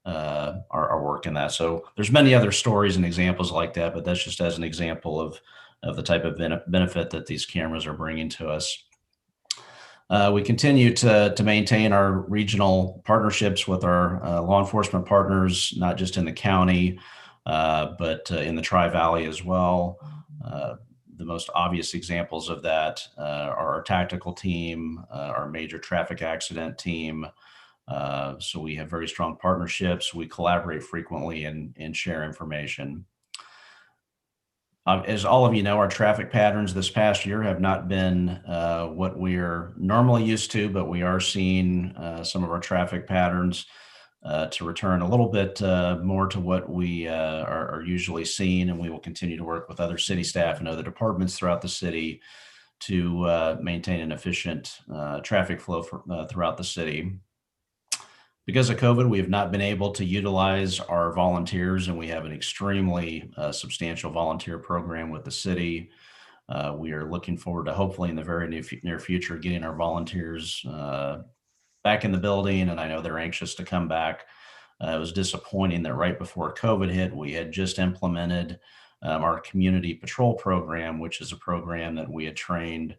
our work in that. So there's many other stories and examples like that, but that's just as an example of the type of benefit that these cameras are bringing to us. We continue to maintain our regional partnerships with our law enforcement partners, not just in the county, but in the Tri-Valley as well. The most obvious examples of that are our tactical team, our major traffic accident team. So we have very strong partnerships. We collaborate frequently and share information. As all of you know, our traffic patterns this past year have not been what we're normally used to, but we are seeing some of our traffic patterns to return a little bit more to what we are usually seeing. And we will continue to work with other city staff and other departments throughout the city to maintain an efficient traffic flow throughout the city. Because of COVID, we have not been able to utilize our volunteers, and we have an extremely substantial volunteer program with the city. We are looking forward to hopefully in the very near future getting our volunteers back in the building, and I know they're anxious to come back. It was disappointing that right before COVID hit, we had just implemented our community patrol program, which is a program that we had trained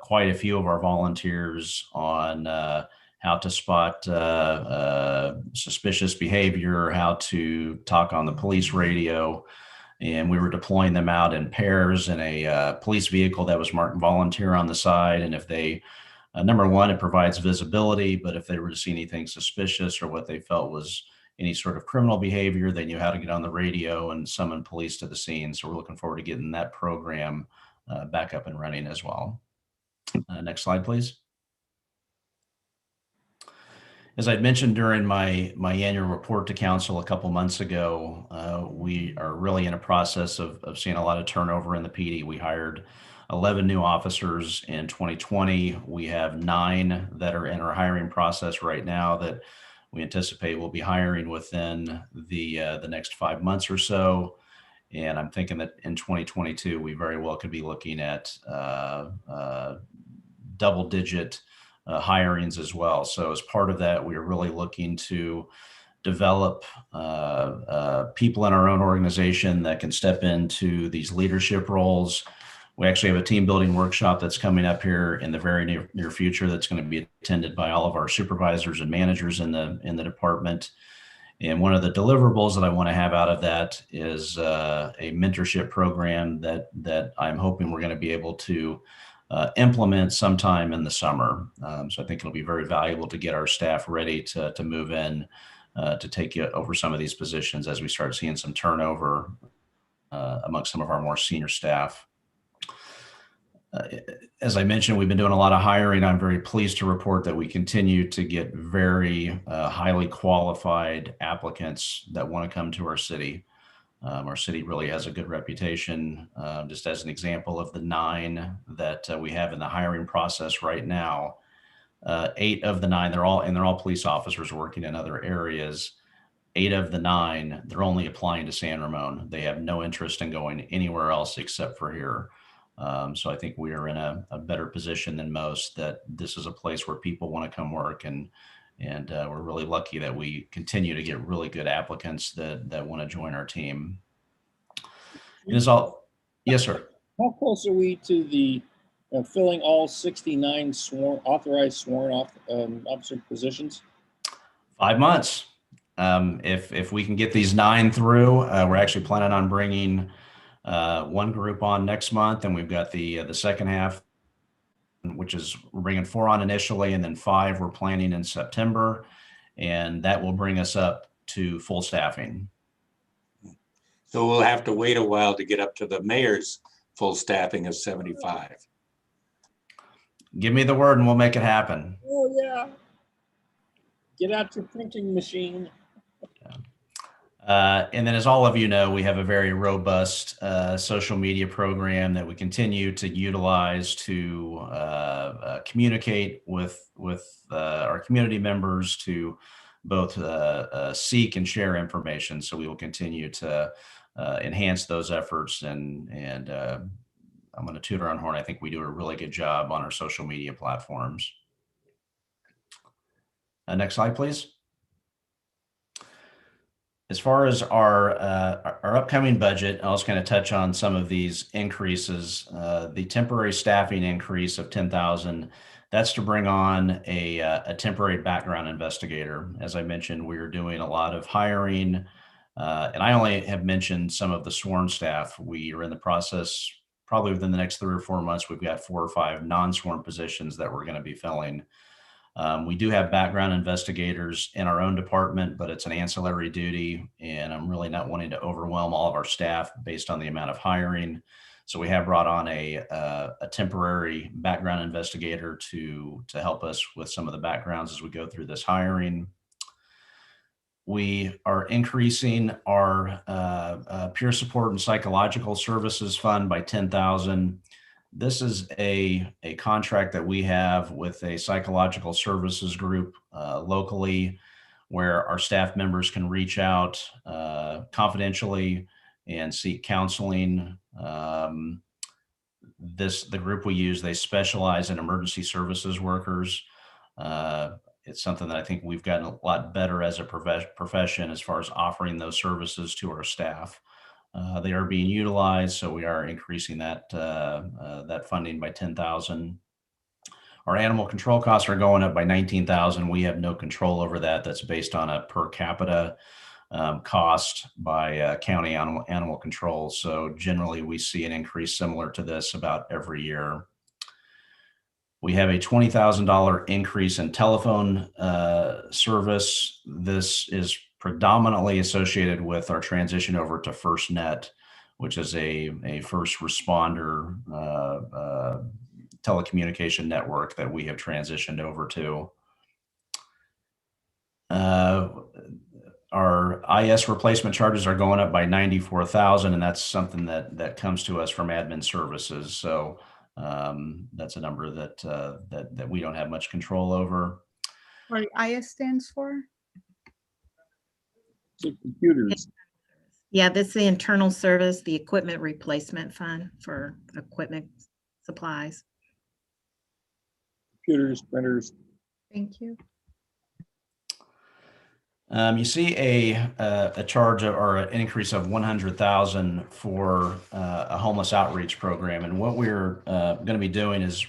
quite a few of our volunteers on how to spot suspicious behavior, how to talk on the police radio. And we were deploying them out in pairs in a police vehicle that was marked volunteer on the side. And if they Number one, it provides visibility, but if they were to see anything suspicious or what they felt was any sort of criminal behavior, they knew how to get on the radio and summon police to the scene. So we're looking forward to getting that program back up and running as well. Next slide, please. As I'd mentioned during my annual report to council a couple months ago, we are really in a process of seeing a lot of turnover in the PD. We hired 11 new officers in 2020. We have 9 that are in our hiring process right now that we anticipate will be hiring within the next 5 months or so. And I'm thinking that in 2022, we very well could be looking at double-digit hirings as well. So as part of that, we are really looking to develop people in our own organization that can step into these leadership roles. We actually have a team building workshop that's coming up here in the very near future that's going to be attended by all of our supervisors and managers in the department. And one of the deliverables that I want to have out of that is a mentorship program that I'm hoping we're going to be able to implement sometime in the summer. So I think it'll be very valuable to get our staff ready to move in to take over some of these positions as we start seeing some turnover amongst some of our more senior staff. As I mentioned, we've been doing a lot of hiring. I'm very pleased to report that we continue to get very highly qualified applicants that want to come to our city. Our city really has a good reputation. Just as an example of the 9 that we have in the hiring process right now, 8 of the 9, they're all police officers working in other areas. 8 of the 9, they're only applying to San Ramon. They have no interest in going anywhere else except for here. So I think we are in a better position than most, that this is a place where people want to come work, and we're really lucky that we continue to get really good applicants that want to join our team. It is all, yes, sir. How close are we to the filling all 69 authorized sworn officer positions? 5 months. If we can get these 9 through, we're actually planning on bringing one group on next month, and we've got the second half, which is we're bringing 4 on initially, and then 5 we're planning in September, and that will bring us up to full staffing. So we'll have to wait a while to get up to the mayor's full staffing of 75. Give me the word and we'll make it happen. Oh yeah. Get out your printing machine. And then, as all of you know, we have a very robust social media program that we continue to utilize to communicate with our community members, to both seek and share information. So we will continue to enhance those efforts, and I'm going to toot our own horn. I think we do a really good job on our social media platforms. Next slide, please. As far as our upcoming budget, I'll just kind of touch on some of these increases. The temporary staffing increase of $10,000, that's to bring on a temporary background investigator. As I mentioned, we are doing a lot of hiring, and I only have mentioned some of the sworn staff. We are in the process, probably within the next 3 or 4 months, we've got 4 or 5 non-sworn positions that we're going to be filling. We do have background investigators in our own department, but it's an ancillary duty, and I'm really not wanting to overwhelm all of our staff based on the amount of hiring. So we have brought on a temporary background investigator to help us with some of the backgrounds as we go through this hiring. We are increasing our peer support and psychological services fund by $10,000. This is a contract that we have with a psychological services group locally, where our staff members can reach out confidentially and seek counseling. The group we use, they specialize in emergency services workers. It's something that I think we've gotten a lot better as a profession as far as offering those services to our staff. They are being utilized, so we are increasing that funding by $10,000. Our animal control costs are going up by $19,000. We have no control over that. That's based on a per capita cost by county animal control. So generally, we see an increase similar to this about every year. We have a $20,000 increase in telephone service. This is predominantly associated with our transition over to FirstNet, which is a first responder telecommunication network that we have transitioned over to. Our IS replacement charges are going up by $94,000, and that's something that comes to us from admin services. So that's a number that we don't have much control over. Or IS stands for? So computers. Yeah, this is the internal service, the equipment replacement fund for equipment supplies. Computers, printers. Thank you. You see a charge or an increase of $100,000 for a homeless outreach program. And what we're going to be doing is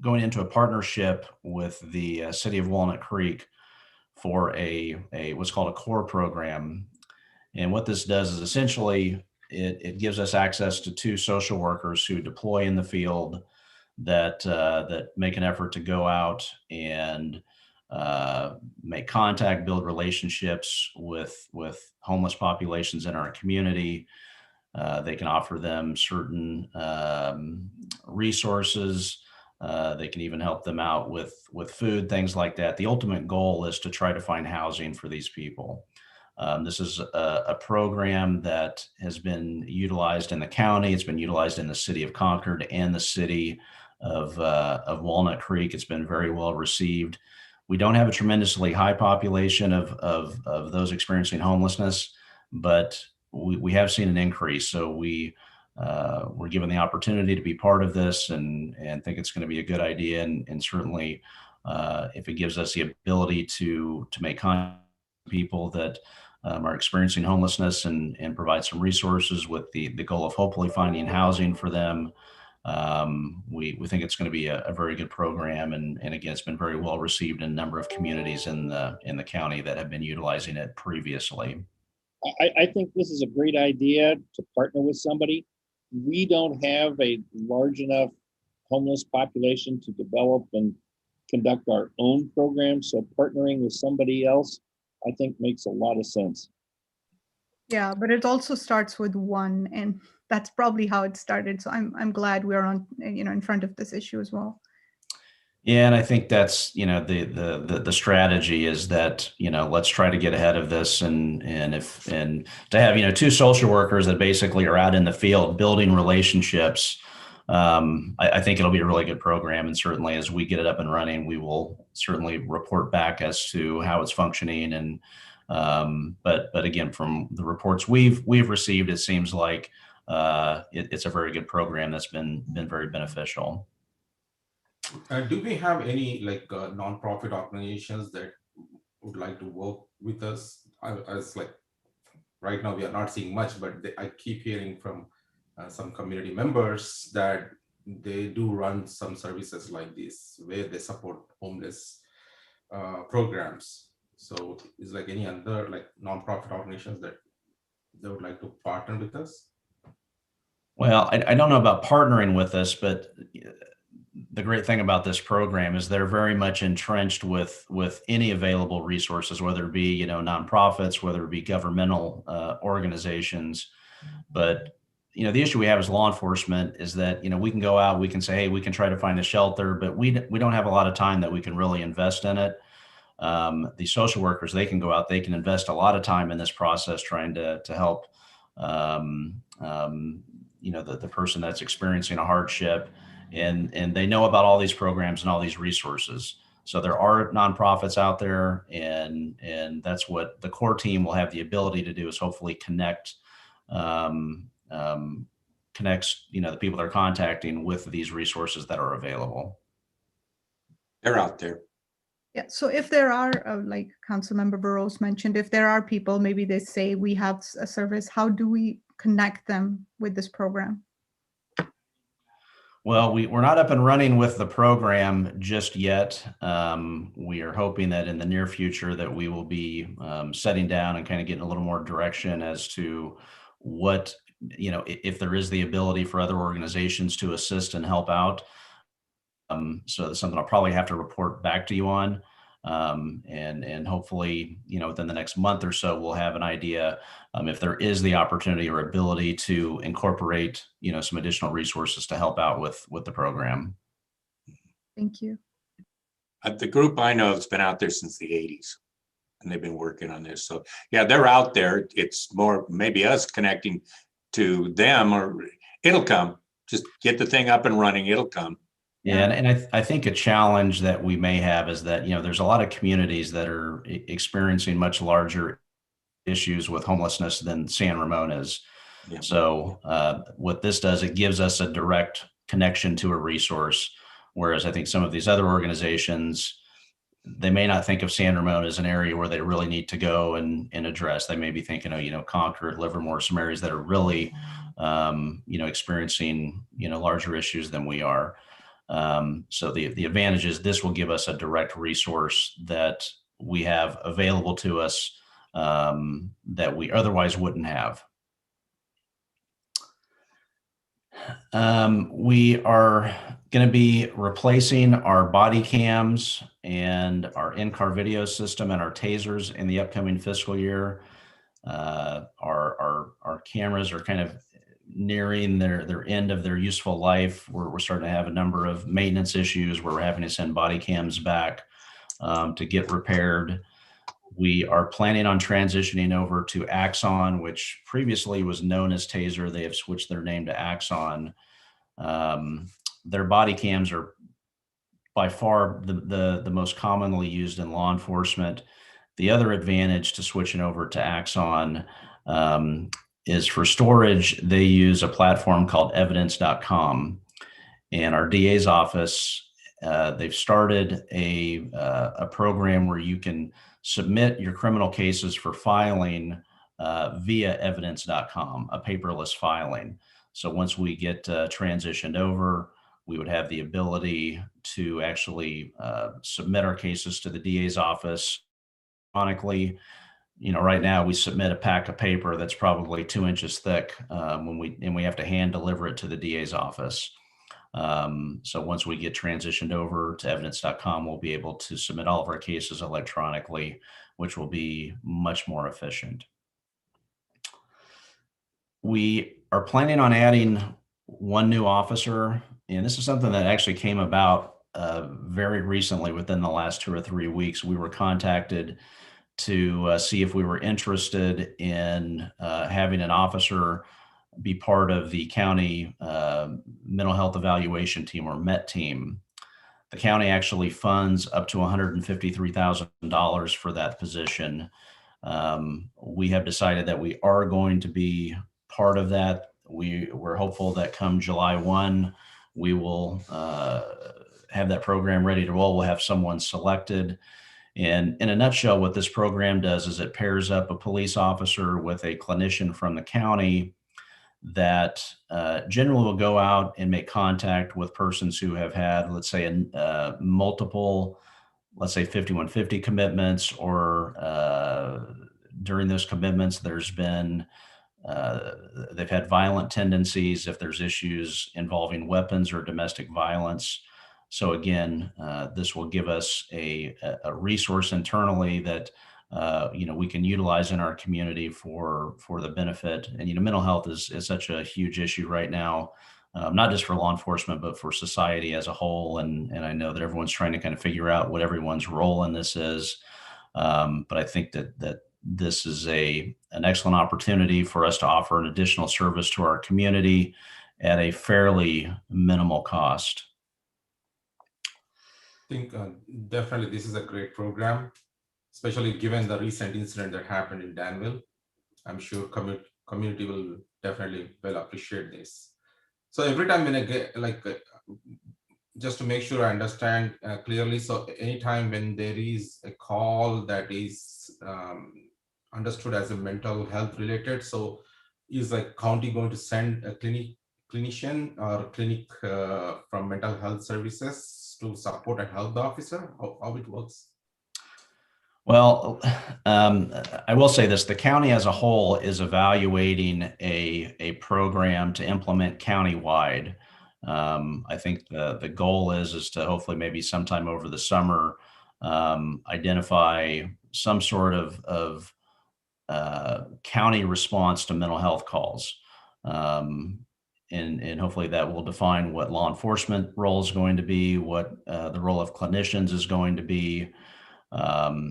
going into a partnership with the city of Walnut Creek for a what's called a core program. And what this does is essentially it gives us access to 2 social workers who deploy in the field that make an effort to go out and make contact, build relationships with homeless populations in our community. They can offer them certain resources. They can even help them out with food, things like that. The ultimate goal is to try to find housing for these people. This is a program that has been utilized in the county. It's been utilized in the city of Concord and the city of Walnut Creek. It's been very well received. We don't have a tremendously high population of those experiencing homelessness, but we have seen an increase. So we're given the opportunity to be part of this and think it's going to be a good idea. And certainly if it gives us the ability to make contact with people that are experiencing homelessness and provide some resources with the goal of hopefully finding housing for them. We think it's going to be a very good program, and again, it's been very well received in a number of communities in the county that have been utilizing it previously. I think this is a great idea to partner with somebody. We don't have a large enough homeless population to develop and conduct our own program, so partnering with somebody else, I think, makes a lot of sense. Yeah, but it also starts with one, and that's probably how it started. So I'm glad we're on, in front of this issue as well. Yeah, and I think that's, the strategy is that, let's try to get ahead of this and to have, 2 social workers that basically are out in the field building relationships. I think it'll be a really good program, and certainly as we get it up and running, we will certainly report back as to how it's functioning. And but again, from the reports we've received, it seems like it's a very good program that's been very beneficial. Do we have any nonprofit organizations that would like to work with us? As right now we are not seeing much, but I keep hearing from some community members that they do run some services like this where they support homeless programs. So is any other nonprofit organizations that they would like to partner with us? Well, I don't know about partnering with us, but the great thing about this program is they're very much entrenched with any available resources, whether it be, nonprofits, whether it be governmental organizations. But, the issue we have as law enforcement is that, we can go out, we can say, hey, we can try to find a shelter, but we don't have a lot of time that we can really invest in it. The social workers, they can go out, they can invest a lot of time in this process trying to help, the person that's experiencing a hardship. And they know about all these programs and all these resources. So there are nonprofits out there, and that's what the core team will have the ability to do, is hopefully connects, the people they're contacting with these resources that are available. They're out there. Yeah, so if there are, like Councilmember Burrows mentioned, if there are people, maybe they say we have a service, how do we connect them with this program? Well, we're not up and running with the program just yet. We are hoping that in the near future that we will be setting down and kind of getting a little more direction as to what, if there is the ability for other organizations to assist and help out. So that's something I'll probably have to report back to you on. And hopefully, within the next month or so, we'll have an idea if there is the opportunity or ability to incorporate, some additional resources to help out with the program. Thank you. The group I know has been out there since the 80s, and they've been working on this. So yeah, they're out there. It's more maybe us connecting to them, or it'll come. Just get the thing up and running. It'll come. Yeah, and I think a challenge that we may have is that, there's a lot of communities that are experiencing much larger issues with homelessness than San Ramon is. Yeah. So what this does, it gives us a direct connection to a resource, whereas I think some of these other organizations, they may not think of San Ramon as an area where they really need to go and address. They may be thinking of, Concord, Livermore, some areas that are really, experiencing, larger issues than we are. So the advantage is this will give us a direct resource that we have available to us that we otherwise wouldn't have. We are going to be replacing our body cams and our in-car video system and our tasers in the upcoming fiscal year. Our cameras are kind of nearing their end of their useful life. We're starting to have a number of maintenance issues where we're having to send body cams back to get repaired. We are planning on transitioning over to Axon, which previously was known as Taser. They have switched their name to Axon. Their body cams are by far the most commonly used in law enforcement. The other advantage to switching over to Axon is for storage. They use a platform called evidence.com, and our DA's office, they've started a program where you can submit your criminal cases for filing via evidence.com, a paperless filing. So once we get transitioned over, we would have the ability to actually submit our cases to the DA's office electronically. Right now we submit a pack of paper that's probably 2 inches thick when we have to hand deliver it to the DA's office. So once we get transitioned over to evidence.com, we'll be able to submit all of our cases electronically, which will be much more efficient. We are planning on adding one new officer, and this is something that actually came about very recently within the last 2 or 3 weeks. We were contacted to see if we were interested in having an officer be part of the county mental health evaluation team, or MET team. The county actually funds up to $153,000 for that position. We have decided that we are going to be part of that. We're hopeful that come July 1, we will have that program ready to roll. We'll have someone selected. And in a nutshell, what this program does is it pairs up a police officer with a clinician from the county that generally will go out and make contact with persons who have had, let's say, multiple, let's say 5150 commitments, or during those commitments, there's been, they've had violent tendencies, if there's issues involving weapons or domestic violence. So again, this will give us a resource internally that we can utilize in our community for the benefit. And mental health is such a huge issue right now, not just for law enforcement, but for society as a whole. And I know that everyone's trying to kind of figure out what everyone's role in this is. But I think that this is an excellent opportunity for us to offer an additional service to our community at a fairly minimal cost. I think definitely this is a great program, especially given the recent incident that happened in Danville. I'm sure community will definitely well appreciate this. So every time when I get just to make sure I understand clearly, so anytime when there is a call that is understood as a mental health related, so is county going to send a clinician or clinic from mental health services to support and help the officer? How it works? Well, I will say this: the county as a whole is evaluating a program to implement countywide. I think the goal is to hopefully maybe sometime over the summer identify some sort of county response to mental health calls. And hopefully that will define what law enforcement role is going to be, what the role of clinicians is going to be.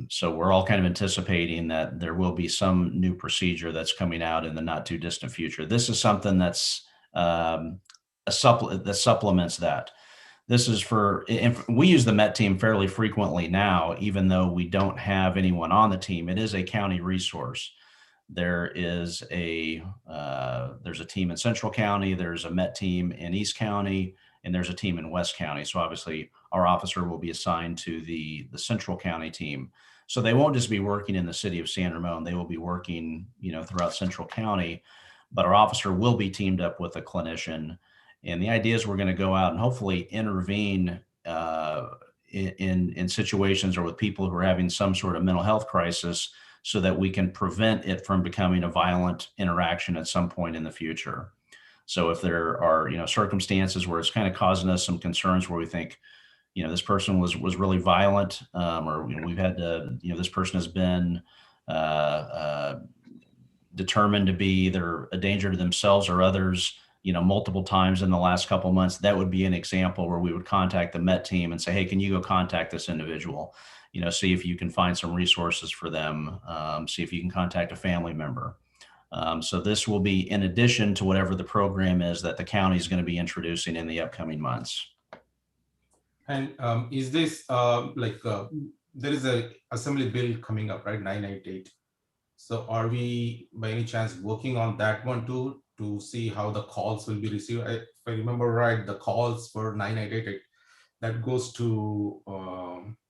So we're all kind of anticipating that there will be some new procedure that's coming out in the not too distant future. This is something that's that supplements that. This is for, we use the MET team fairly frequently now, even though we don't have anyone on the team. It is a county resource. There is there's a team in Central County, there's a MET team in East County, and there's a team in West County. So obviously our officer will be assigned to the Central County team. So they won't just be working in the city of San Ramon, they will be working, throughout Central County, but our officer will be teamed up with a clinician. And the idea is we're going to go out and hopefully intervene in situations or with people who are having some sort of mental health crisis so that we can prevent it from becoming a violent interaction at some point in the future. So if there are, circumstances where it's kind of causing us some concerns where we think, this person was really violent, or we've had to, this person has been determined to be either a danger to themselves or others, multiple times in the last couple of months, that would be an example where we would contact the MET team and say, hey, can you go contact this individual? See if you can find some resources for them, see if you can contact a family member. So this will be in addition to whatever the program is that the county is going to be introducing in the upcoming months. And is this there is a assembly bill coming up, right? 998. So are we by any chance working on that one too, to see how the calls will be received? If I remember right, the calls for 998, that goes to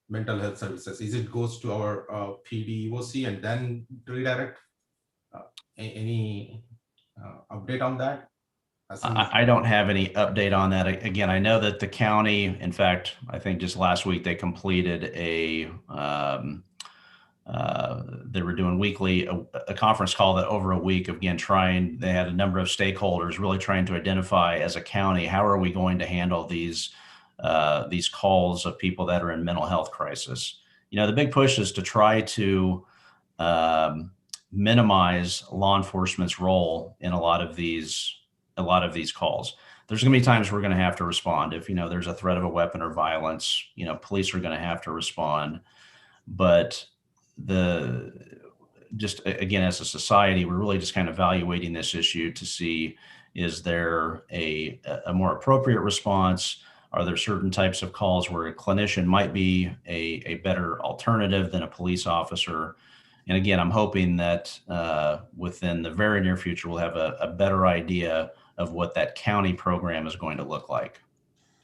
mental health services. Is it goes to our PD EOC and then redirect? Any update on that? I don't have any update on that. Again, I know that the county, in fact, I think just last week they completed they were doing weekly a conference call that over a week of, again, they had a number of stakeholders really trying to identify as a county, how are we going to handle these calls of people that are in mental health crisis. The big push is to try to minimize law enforcement's role in a lot of these calls. There's going to be times we're going to have to respond. If, there's a threat of a weapon or violence, police are going to have to respond. But again, as a society, we're really just kind of evaluating this issue to see, is there a more appropriate response? Are there certain types of calls where a clinician might be a better alternative than a police officer? And again, I'm hoping that within the very near future, we'll have a better idea of what that county program is going to look like.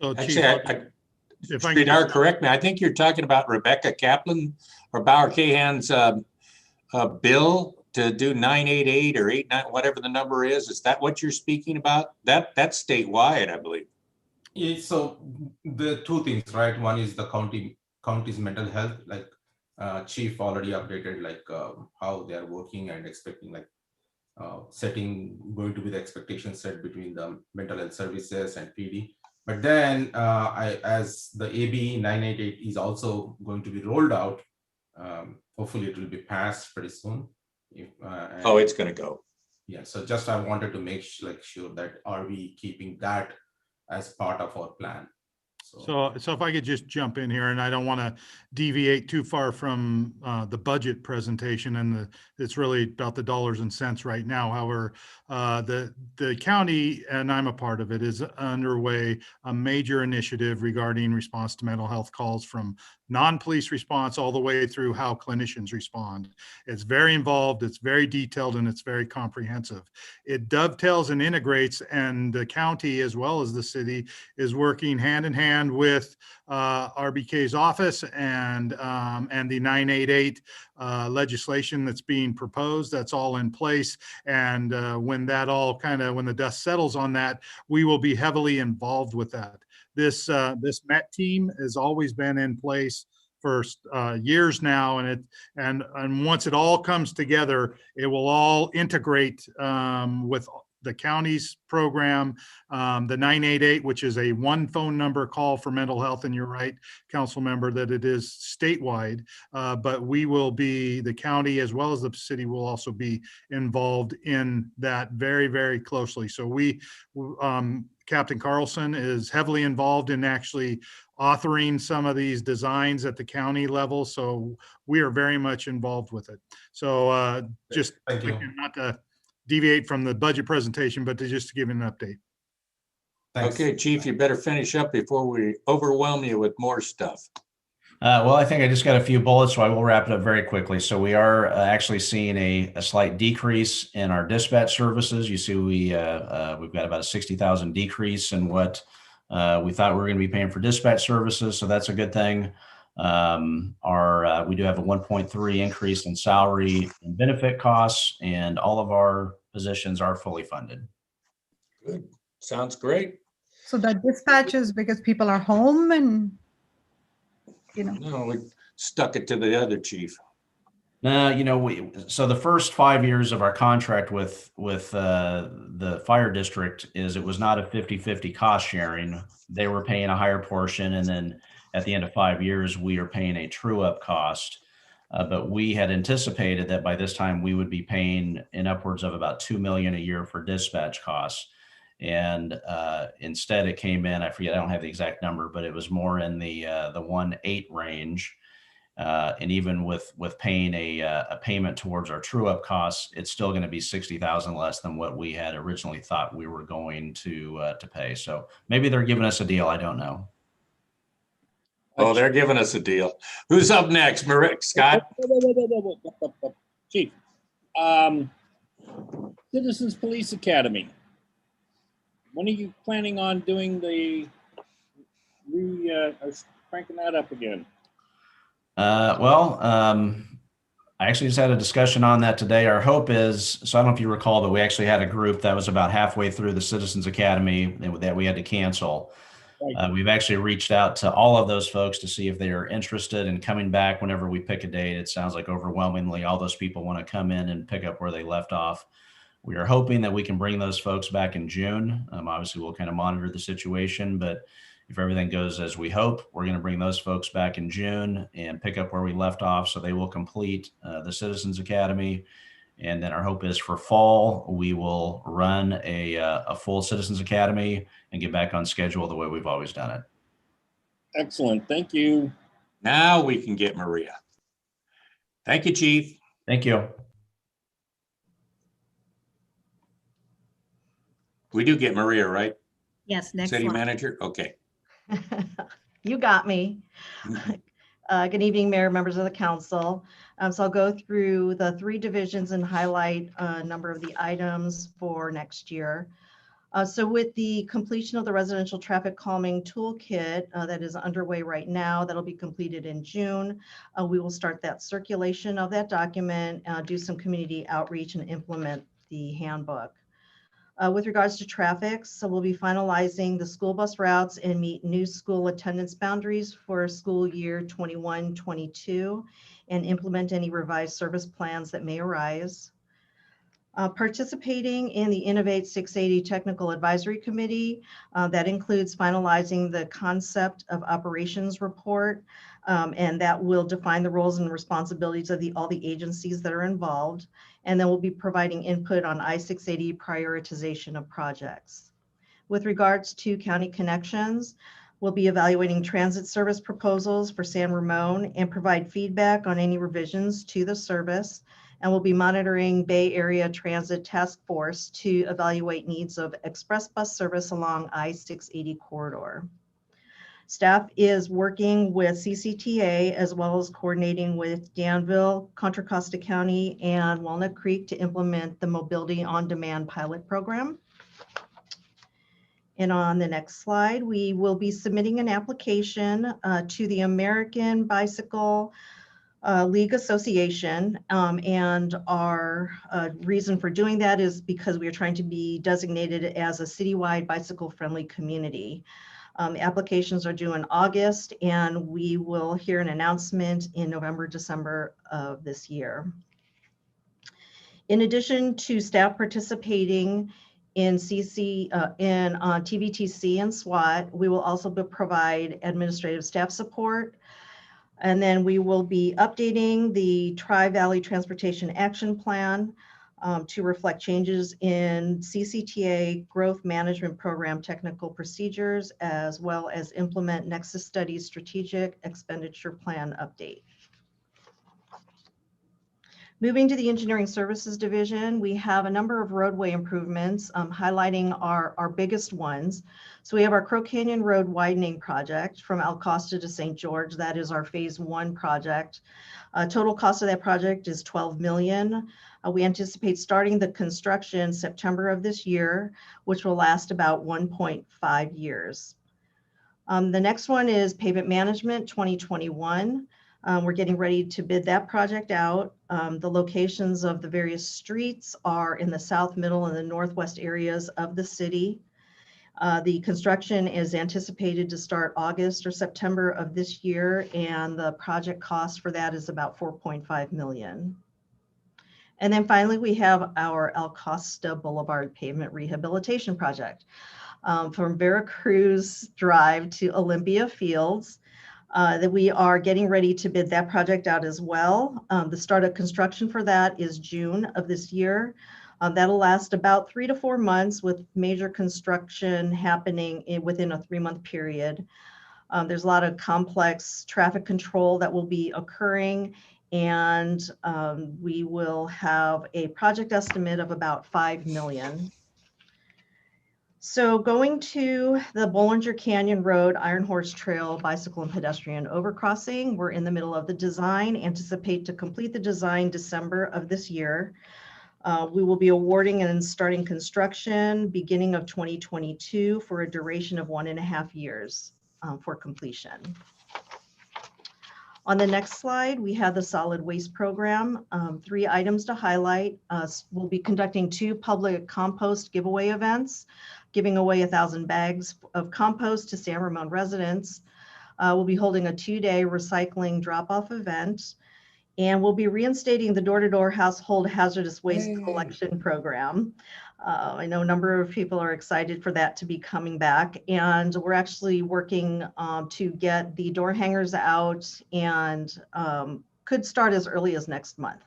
So, Actually, Chief, Sridhar, correct me. I think you're talking about Rebecca Kaplan or Bauer Cahan's bill to do 988 or 89, whatever the number is. Is that what you're speaking about? That's statewide, I believe. Yeah, so the two things, right? One is the county's mental health, like Chief already updated, how they are working and expecting, going to be the expectation set between the mental health services and PD. But then as the AB 988 is also going to be rolled out, hopefully it will be passed pretty soon. It's going to go. Yeah, so just I wanted to make sure that are we keeping that as part of our plan. So if I could just jump in here, and I don't want to deviate too far from the budget presentation, and it's really about the dollars and cents right now. However, the county, and I'm a part of it, is underway a major initiative regarding response to mental health calls, from non-police response all the way through how clinicians respond. It's very involved, it's very detailed, and it's very comprehensive. It dovetails and integrates, and the county as well as the city is working hand in hand with RBK's office and the 988 legislation that's being proposed. That's all in place. And when the dust settles on that, we will be heavily involved with that. This MET team has always been in place for years now, and once it all comes together, it will all integrate with the county's program, the 988, which is a one phone number call for mental health. And you're right, council member, that it is statewide, but we will be, the county as well as the city will also be involved in that very, very closely. So we, Captain Carlson is heavily involved in actually authoring some of these designs at the county level. So we are very much involved with it. So just Thank you. not to deviate from the budget presentation, but to just give you an update. Thanks. Okay, Chief, you better finish up before we overwhelm you with more stuff. Well, I think I just got a few bullets, so I will wrap it up very quickly. So we are actually seeing a slight decrease in our dispatch services. You see, we've got about a 60,000 decrease in what we thought we were going to be paying for dispatch services. So that's a good thing. We do have a 1.3 increase in salary and benefit costs, and all of our positions are fully funded. Good. Sounds great. So the dispatches because people are home and, you know. No, we stuck it to the other chief. No, so the first 5 years of our contract with the fire district it was not a 50-50 cost sharing. They were paying a higher portion, and then at the end of 5 years, we are paying a true up cost. But we had anticipated that by this time we would be paying in upwards of about $2 million a year for dispatch costs. And instead it came in, I forget, I don't have the exact number, but it was more in the 1.8 range. And even with paying a payment towards our true up costs, it's still going to be 60,000 less than what we had originally thought we were going to pay. So maybe they're giving us a deal. I don't know. Oh, they're giving us a deal. Who's up next? Scott? Chief, Citizens Police Academy. When are you planning on doing cranking that up again? I actually just had a discussion on that today. Our hope is, so I don't know if you recall, but we actually had a group that was about halfway through the Citizens Academy that we had to cancel. Right. We've actually reached out to all of those folks to see if they are interested in coming back whenever we pick a date. It sounds like overwhelmingly all those people want to come in and pick up where they left off. We are hoping that we can bring those folks back in June. Obviously, we'll kind of monitor the situation, but if everything goes as we hope, we're going to bring those folks back in June and pick up where we left off. So they will complete the Citizens Academy. And then our hope is for fall, we will run a full Citizens Academy and get back on schedule the way we've always done it. Excellent. Thank you. Now we can get Maria. Thank you, Chief. Thank you. We do get Maria, right? Yes, next City slide. manager? Okay. You got me. Good evening, Mayor, members of the council. So I'll go through the 3 divisions and highlight a number of the items for next year. So with the completion of the residential traffic calming toolkit that is underway right now, that'll be completed in June. We will start that circulation of that document, do some community outreach, and implement the handbook. With regards to traffic, so we'll be finalizing the school bus routes and meet new school attendance boundaries for school year 21-22 and implement any revised service plans that may arise. Participating in the Innovate 680 Technical Advisory Committee, that includes finalizing the concept of operations report, and that will define the roles and responsibilities of all the agencies that are involved. And then we'll be providing input on I-680 prioritization of projects. With regards to county connections, we'll be evaluating transit service proposals for San Ramon and provide feedback on any revisions to the service. And we'll be monitoring Bay Area Transit Task Force to evaluate needs of express bus service along I-680 corridor. Staff is working with CCTA as well as coordinating with Danville, Contra Costa County, and Walnut Creek to implement the Mobility on Demand pilot program. And on the next slide, we will be submitting an application to the American Bicycle League Association, and our reason for doing that is because we are trying to be designated as a citywide bicycle-friendly community. Applications are due in August, and we will hear an announcement in November, December of this year. In addition to staff participating in TVTC and SWAT. We will also provide administrative staff support. And then we will be updating the Tri-Valley Transportation Action Plan to reflect changes in CCTA Growth Management Program technical procedures, as well as implement Nexus Studies Strategic Expenditure Plan update. Moving to the Engineering Services Division, we have a number of roadway improvements highlighting our biggest ones. So we have our Crow Canyon Road widening project from El Costa to St. George. That is our phase 1 project. Total cost of that project is $12 million. We anticipate starting the construction September of this year, which will last about 1.5 years. The next one is Pavement Management 2021. We're getting ready to bid that project out. The locations of the various streets are in the south, middle, and the northwest areas of the city. The construction is anticipated to start August or September of this year, and the project cost for that is about $4.5 million. And then finally, we have our El Costa Boulevard Pavement Rehabilitation Project. From Veracruz Drive to Olympia Fields, that we are getting ready to bid that project out as well. The start of construction for that is June of this year. That'll last about 3 to 4 months, with major construction happening within a 3-month period. There's a lot of complex traffic control that will be occurring, and we will have a project estimate of about $5 million. So going to the Bollinger Canyon Road Iron Horse Trail bicycle and pedestrian overcrossing, we're in the middle of the design, anticipate to complete the design December of this year. We will be awarding and starting construction beginning of 2022 for a duration of 1.5 years for completion. On the next slide, we have the solid waste program. 3 items to highlight. We'll be conducting 2 public compost giveaway events, giving away 1,000 bags of compost to San Ramon residents. We'll be holding a 2-day recycling drop-off event, and we'll be reinstating the door-to-door household hazardous waste collection program. I know a number of people are excited for that to be coming back, and we're actually working to get the door hangers out, and could start as early as next month.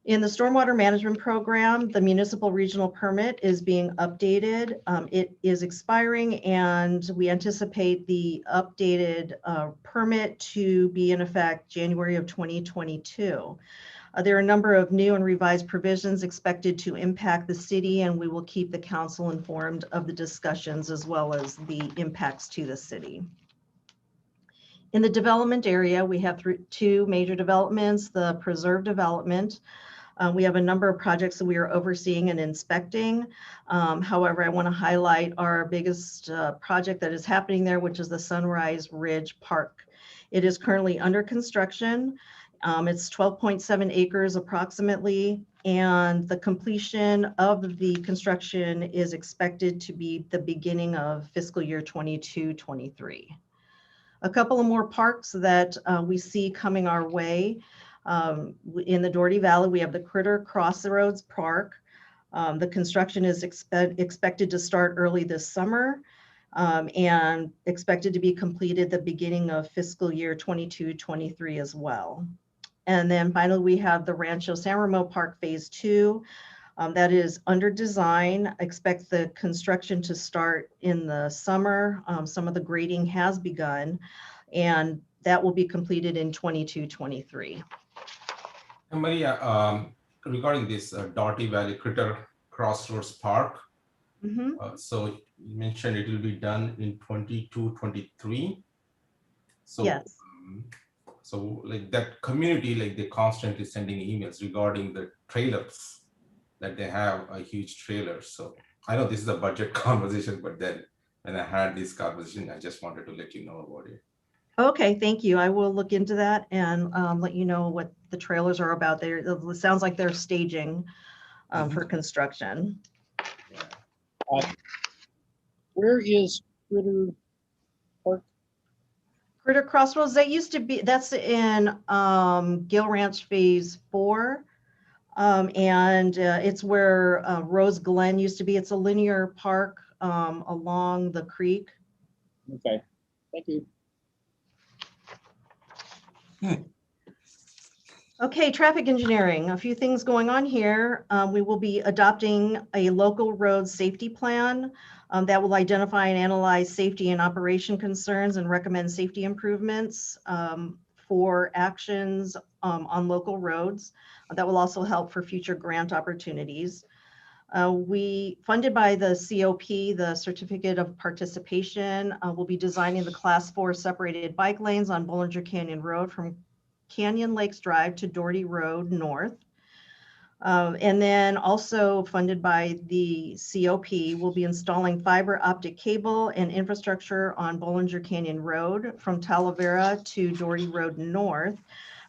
In the stormwater management program, the municipal regional permit is being updated. It is expiring, and we anticipate the updated permit to be in effect January of 2022. There are a number of new and revised provisions expected to impact the city, and we will keep the council informed of the discussions as well as the impacts to the city. In the development area, we have 2 major developments, the preserve development. We have a number of projects that we are overseeing and inspecting. However, I want to highlight our biggest project that is happening there, which is the Sunrise Ridge Park. It is currently under construction. It's 12.7 acres approximately, and the completion of the construction is expected to be the beginning of fiscal year 22-23. A couple of more parks that we see coming our way. In the Doherty Valley, we have the Critter Crossroads Park. The construction is expected to start early this summer, and expected to be completed the beginning of fiscal year 22-23 as well. And then finally, we have the Rancho San Remo Park Phase 2. That is under design. Expect the construction to start in the summer. Some of the grading has begun, and that will be completed in 22-23. And Maria, regarding this Doherty Valley Critter Crossroads Park, so you mentioned it will be done in 22-23. So, yes. So like that community, like they're constantly sending emails regarding the trailers, that they have a huge trailer. So I know this is a budget conversation, but then when I had this conversation, I just wanted to let you know about it. Okay, thank you. I will look into that and let you know what the trailers are about. There, it sounds like they're staging for construction. Where is Critter Park? Critter Crossroads, that used to be, that's in Gill Ranch Phase 4. It's where Rose Glen used to be. It's a linear park along the creek. Okay, thank you. Okay, traffic engineering, a few things going on here. We will be adopting a local road safety plan that will identify and analyze safety and operation concerns and recommend safety improvements for actions on local roads. That will also help for future grant opportunities. We, funded by the COP, the Certificate of Participation, will be designing the Class 4 separated bike lanes on Bollinger Canyon Road from Canyon Lakes Drive to Doherty Road North. And then also funded by the COP, we'll be installing fiber optic cable and infrastructure on Bollinger Canyon Road from Talavera to Doherty Road North.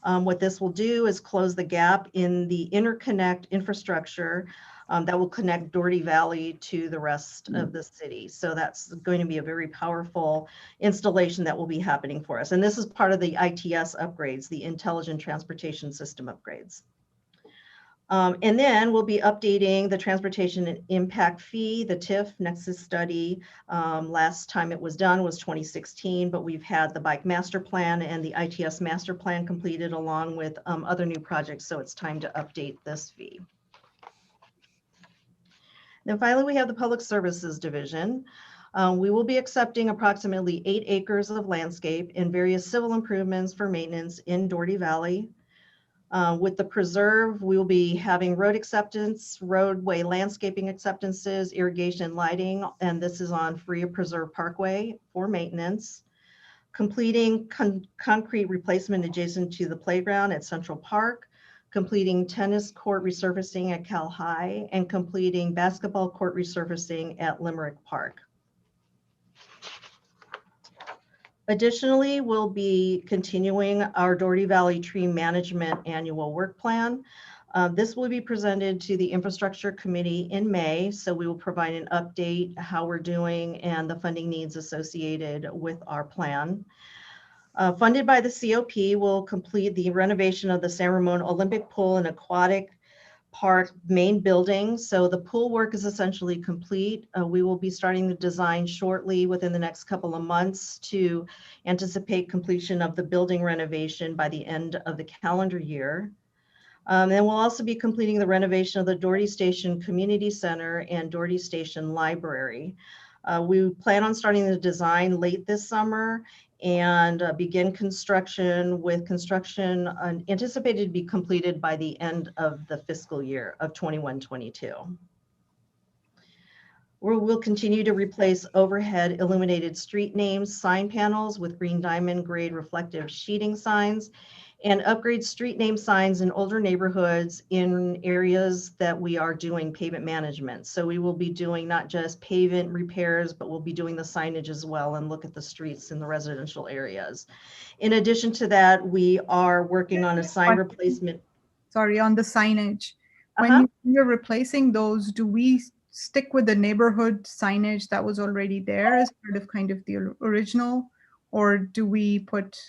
What this will do is close the gap in the interconnect infrastructure that will connect Doherty Valley to the rest of the city. So that's going to be a very powerful installation that will be happening for us. And this is part of the ITS upgrades, the Intelligent Transportation System upgrades. And then we'll be updating the Transportation Impact Fee, the TIF Nexus study. Last time it was done was 2016, but we've had the Bike Master Plan and the ITS Master Plan completed along with other new projects. So it's time to update this fee. Then finally, we have the Public Services Division. We will be accepting approximately 8 acres of landscape and various civil improvements for maintenance in Doherty Valley. With the preserve, we will be having road acceptance, roadway landscaping acceptances, irrigation and lighting, and this is on Freya Preserve Parkway for maintenance. Completing concrete replacement adjacent to the playground at Central Park, completing tennis court resurfacing at Cal High, and completing basketball court resurfacing at Limerick Park. Additionally, we'll be continuing our Doherty Valley Tree Management Annual Work Plan. This will be presented to the Infrastructure Committee in May, so we will provide an update how we're doing and the funding needs associated with our plan. Funded by the COP, will complete the renovation of the San Ramon Olympic Pool and Aquatic Park main building. So the pool work is essentially complete. We will be starting the design shortly within the next couple of months to anticipate completion of the building renovation by the end of the calendar year. Then we'll also be completing the renovation of the Doherty Station Community Center and Doherty Station Library. We plan on starting the design late this summer and begin construction with construction anticipated to be completed by the end of the fiscal year of 21-22. We'll continue to replace overhead illuminated street names, sign panels with green diamond grade reflective sheeting signs, and upgrade street name signs in older neighborhoods in areas that we are doing pavement management. So we will be doing not just pavement repairs, but we'll be doing the signage as well and look at the streets in the residential areas. In addition to that, we are working on a sign replacement. Sorry, on the signage. When you're replacing those, do we stick with the neighborhood signage that was already there as part of kind of the original, or do we put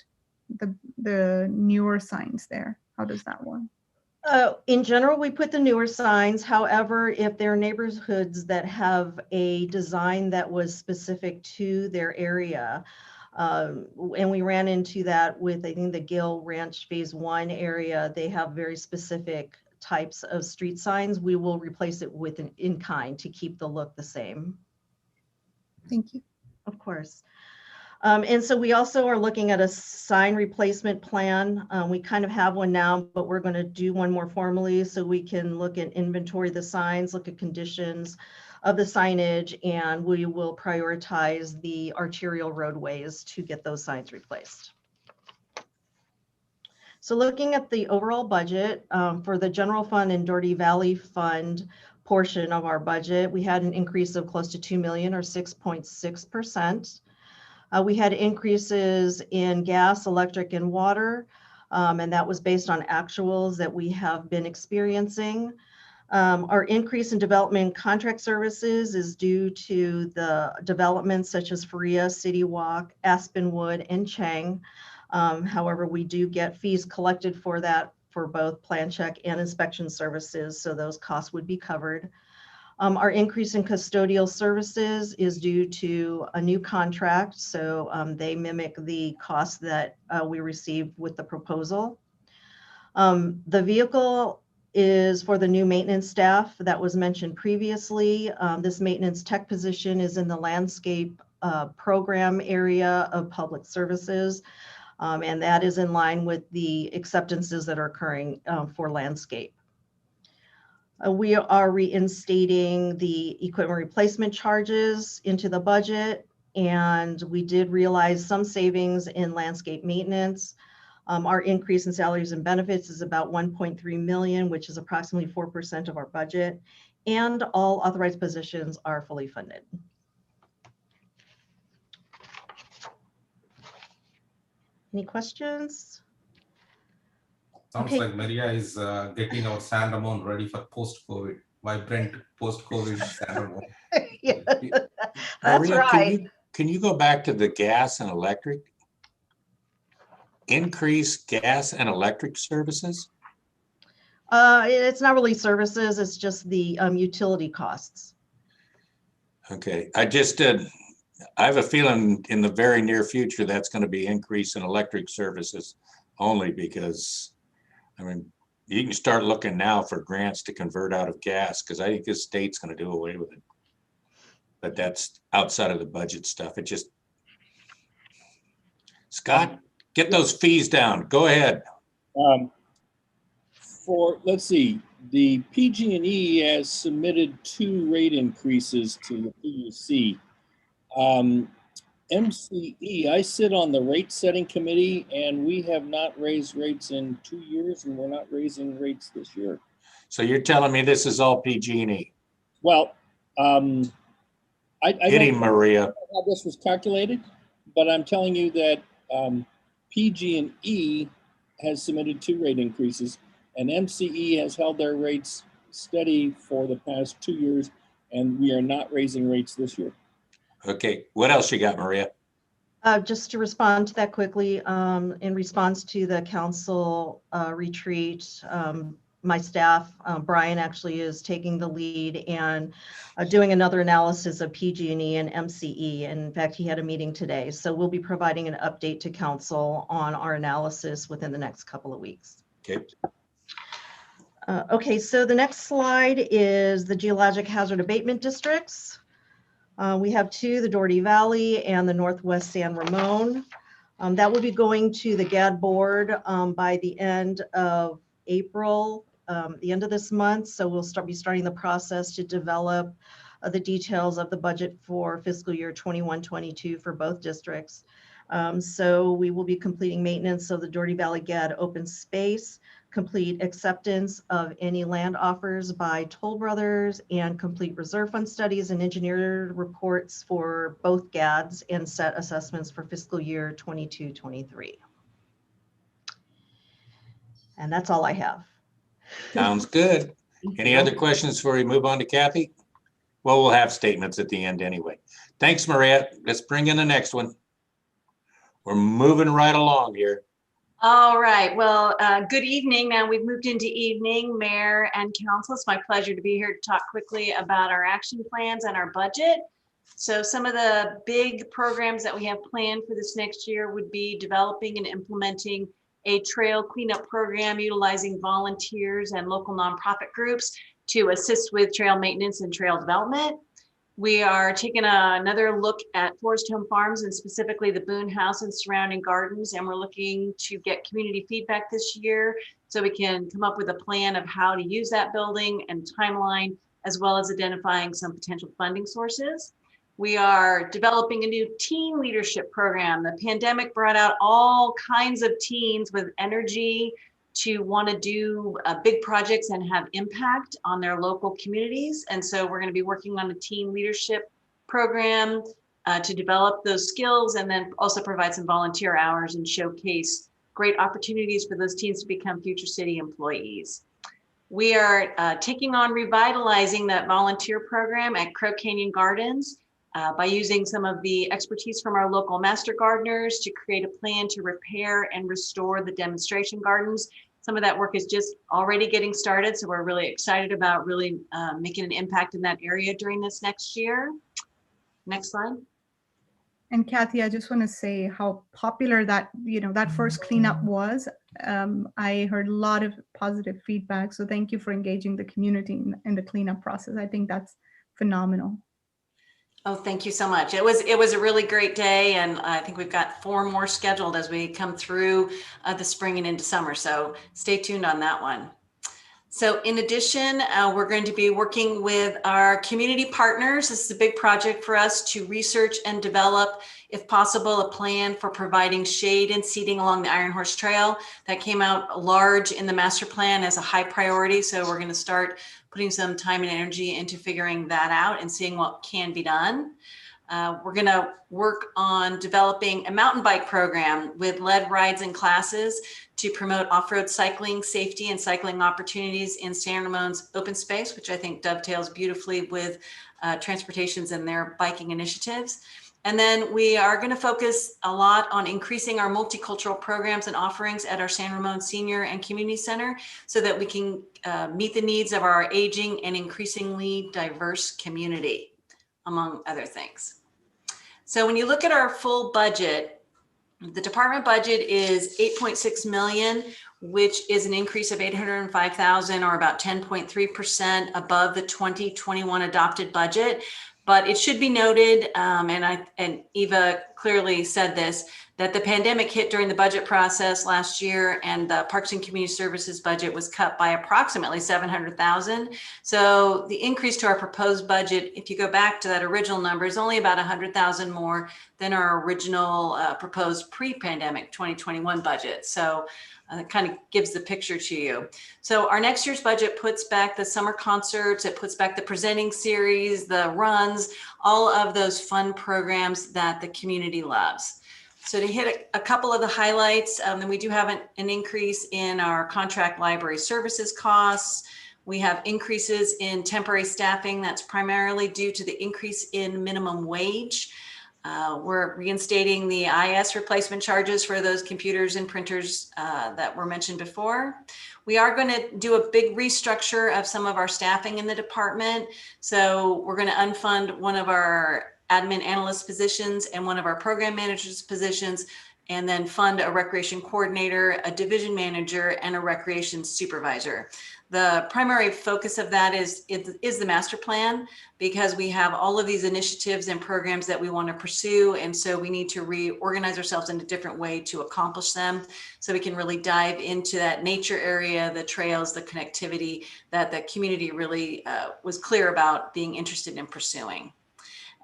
the newer signs there? How does that work? In general, we put the newer signs. However, if there are neighborhoods that have a design that was specific to their area, and we ran into that with, I think, the Gill Ranch Phase 1 area, they have very specific types of street signs. We will replace it with an in-kind to keep the look the same. Thank you. Of course. And so we also are looking at a sign replacement plan. We kind of have one now, but we're going to do one more formally so we can look at inventory the signs, look at conditions of the signage, and we will prioritize the arterial roadways to get those signs replaced. So looking at the overall budget for the general fund and Doherty Valley Fund portion of our budget, we had an increase of close to $2 million or 6.6%. We had increases in gas, electric, and water, and that was based on actuals that we have been experiencing. Our increase in development contract services is due to the developments such as Faria, City Walk, Aspenwood, and Chang. However, we do get fees collected for that for both plan check and inspection services, so those costs would be covered. Our increase in custodial services is due to a new contract, so they mimic the cost that we received with the proposal. The vehicle is for the new maintenance staff that was mentioned previously. This maintenance tech position is in the landscape program area of public services, and that is in line with the acceptances that are occurring for landscape. We are reinstating the equipment replacement charges into the budget, and we did realize some savings in landscape maintenance. Our increase in salaries and benefits is about 1.3 million, which is approximately 4% of our budget, and all authorized positions are fully funded. Any questions? Sounds Okay. like Maria is getting our San Ramon ready for post-COVID, vibrant post-COVID San Ramon. Yeah, that's Maria, right. can you go back to the gas and electric? Increase gas and electric services? It's not really services, it's just the utility costs. Okay, I have a feeling in the very near future that's going to be increase in electric services only because, I mean, you can start looking now for grants to convert out of gas because I think this state's going to do away with it. But that's outside of the budget stuff. It just, Scott, get those fees down. Go ahead. Let's see, the PG&E has submitted 2 rate increases to the PUC. MCE, I sit on the rate setting committee, and we have not raised rates in 2 years, and we're not raising rates this year. So you're telling me this is all PG&E? Well, I Get him, don't Maria. know how this was calculated, but I'm telling you that PG&E has submitted 2 rate increases, and MCE has held their rates steady for the past 2 years, and we are not raising rates this year. Okay, what else you got, Maria? Just to respond to that quickly, in response to the council retreat, my staff, Brian actually is taking the lead and doing another analysis of PG&E and MCE. And in fact, he had a meeting today. So we'll be providing an update to council on our analysis within the next couple of weeks. Okay. Okay, so the next slide is the geologic hazard abatement districts. We have 2, the Doherty Valley and the Northwest San Ramon. That will be going to the GAD board by the end of April, the end of this month. So we'll be starting the process to develop the details of the budget for fiscal year 21-22 for both districts. So we will be completing maintenance of the Doherty Valley GAD open space, complete acceptance of any land offers by Toll Brothers, and complete reserve fund studies and engineer reports for both GADs and set assessments for fiscal year 22-23. And that's all I have. Sounds good. Any other questions before we move on to Kathy? Well, we'll have statements at the end anyway. Thanks, Maria. Let's bring in the next one. We're moving right along here. All right. Well, good evening. Now we've moved into evening, Mayor and Council. It's my pleasure to be here to talk quickly about our action plans and our budget. So some of the big programs that we have planned for this next year would be developing and implementing a trail cleanup program utilizing volunteers and local nonprofit groups to assist with trail maintenance and trail development. We are taking another look at Forest Home Farms and specifically the Boone House and surrounding gardens, and we're looking to get community feedback this year so we can come up with a plan of how to use that building and timeline, as well as identifying some potential funding sources. We are developing a new teen leadership program. The pandemic brought out all kinds of teens with energy to want to do big projects and have impact on their local communities. And so we're going to be working on a teen leadership program to develop those skills, and then also provide some volunteer hours and showcase great opportunities for those teens to become future city employees. We are taking on revitalizing that volunteer program at Crow Canyon Gardens by using some of the expertise from our local master gardeners to create a plan to repair and restore the demonstration gardens Some of that work is just already getting started. So we're really excited about really making an impact in that area during this next year. Next slide. And Kathy, I just want to say how popular that, that first cleanup was. I heard a lot of positive feedback. So thank you for engaging the community in the cleanup process. I think that's phenomenal. Oh, thank you so much. It was a really great day, and I think we've got 4 more scheduled as we come through the spring and into summer. So stay tuned on that one. So in addition, we're going to be working with our community partners. This is a big project for us to research and develop, if possible, a plan for providing shade and seating along the Iron Horse Trail. That came out large in the master plan as a high priority. So we're going to start putting some time and energy into figuring that out and seeing what can be done. We're going to work on developing a mountain bike program with led rides and classes to promote off-road cycling, safety, and cycling opportunities in San Ramon's open space, which I think dovetails beautifully with transportations and their biking initiatives. And then we are going to focus a lot on increasing our multicultural programs and offerings at our San Ramon Senior and Community Center so that we can meet the needs of our aging and increasingly diverse community, among other things. So when you look at our full budget, the department budget is 8.6 million, which is an increase of 805,000 or about 10.3% above the 2021 adopted budget. But it should be noted, and Eva clearly said this, that the pandemic hit during the budget process last year, and the Parks and Community Services budget was cut by approximately 700,000. So the increase to our proposed budget, if you go back to that original number, is only about 100,000 more than our original proposed pre-pandemic 2021 budget. So it kind of gives the picture to you. So our next year's budget puts back the summer concerts, it puts back the presenting series, the runs, all of those fun programs that the community loves. So to hit a couple of the highlights, then we do have an increase in our contract library services costs. We have increases in temporary staffing. That's primarily due to the increase in minimum wage. We're reinstating the IS replacement charges for those computers and printers that were mentioned before. We are going to do a big restructure of some of our staffing in the department. So we're going to unfund one of our admin analyst positions and one of our program managers positions, and then fund a recreation coordinator, a division manager, and a recreation supervisor. The primary focus of that is the master plan, because we have all of these initiatives and programs that we want to pursue. And so we need to reorganize ourselves in a different way to accomplish them. So we can really dive into that nature area, the trails, the connectivity that the community really was clear about being interested in pursuing.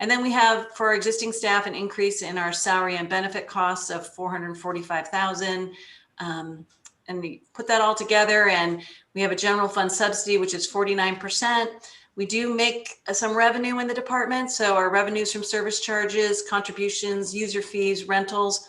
And then we have, for our existing staff, an increase in our salary and benefit costs of 445,000. And we put that all together, and we have a general fund subsidy, which is 49%. We do make some revenue in the department. So our revenues from service charges, contributions, user fees, rentals,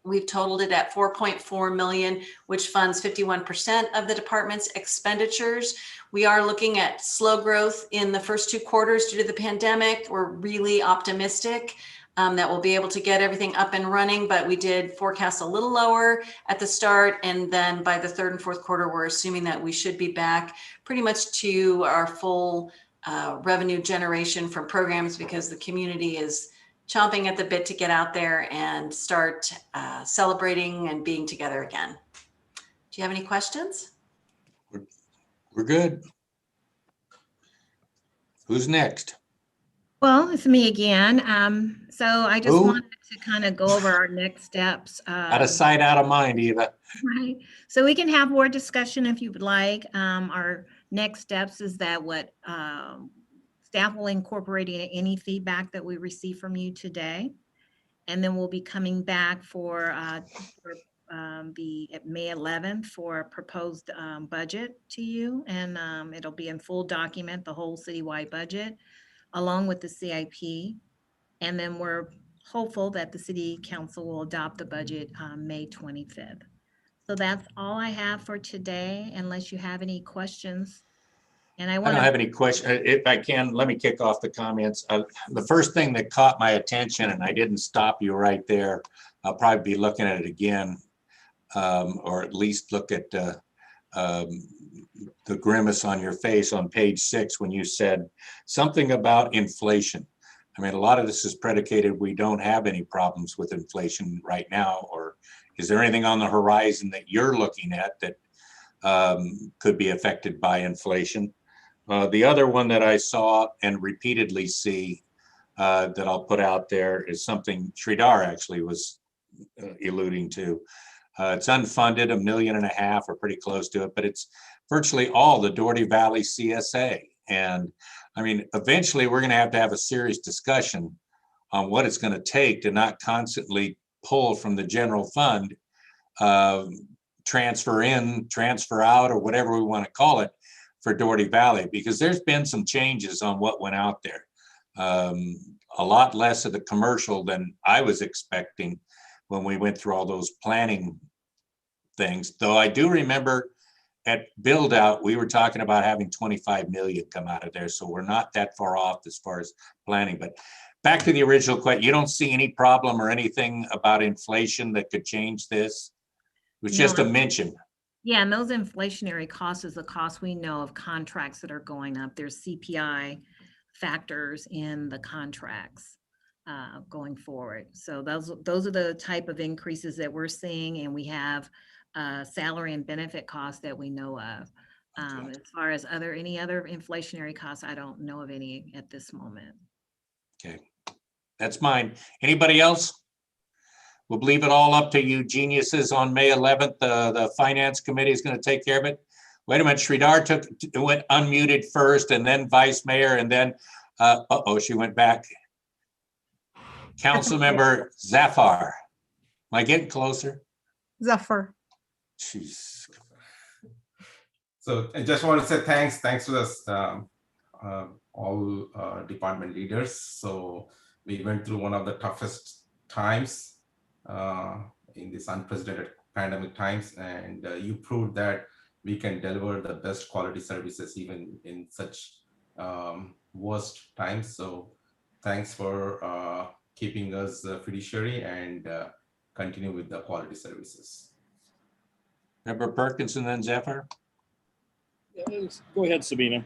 we've totaled it at 4.4 million, which funds 51% of the department's expenditures. We are looking at slow growth in the first 2 quarters due to the pandemic. We're really optimistic that we'll be able to get everything up and running, but we did forecast a little lower at the start. And then by the 3rd and 4th quarter, we're assuming that we should be back pretty much to our full revenue generation from programs, because the community is chomping at the bit to get out there and start celebrating and being together again. Do you have any questions? We're good. Who's next? Well, it's me again. So I just Who? wanted to kind of go over our next steps. Out of sight, out of mind, Eva. Right. So we can have more discussion if you would like. Our next steps is that what staff will incorporate any feedback that we receive from you today. And then we'll be coming back for May 11th for a proposed budget to you. And it'll be in full document, the whole citywide budget, along with the CIP. And then we're hopeful that the city council will adopt the budget May 25th. So that's all I have for today, unless you have any questions. And I don't have any questions. If I can, let me kick off the comments. The first thing that caught my attention, and I didn't stop you right there, I'll probably be looking at it again. or at least look at the grimace on your face on page 6 when you said something about inflation. I mean, a lot of this is predicated, we don't have any problems with inflation right now, or is there anything on the horizon that you're looking at that could be affected by inflation? The other one that I saw and repeatedly see that I'll put out there is something Sridhar actually was alluding to. It's unfunded, $1.5 million or pretty close to it, but it's virtually all the Doherty Valley CSA. And I mean, eventually we're going to have a serious discussion on what it's going to take to not constantly pull from the general fund, transfer in, transfer out, or whatever we want to call it for Doherty Valley, because there's been some changes on what went out there. A lot less of the commercial than I was expecting when we went through all those planning things. Though I do remember at build out, we were talking about having 25 million come out of there. So we're not that far off as far as planning. But back to the original question, you don't see any problem or anything about inflation that could change this? It was just a mention. Yeah, and those inflationary costs is the cost we know of contracts that are going up. There's CPI factors in the contracts going forward. So those are the type of increases that we're seeing, and we have salary and benefit costs that we know of. As far as any other inflationary costs, I don't know of any at this moment. Okay, that's mine. Anybody else? We'll leave it all up to you geniuses on May 11th. The finance committee is going to take care of it. Wait a minute, Sridhar went unmuted first, and then vice mayor, and then, she went back. Councilmember Zafar. Am I getting closer? Zafar. Jeez. So I just want to say thanks to us, all department leaders. So we went through one of the toughest times in this unprecedented pandemic times, and you proved that we can deliver the best quality services even in such worst times. So thanks for keeping us fiduciary and continue with the quality services. Member Perkins and then Zephyr. Go ahead, Sabina.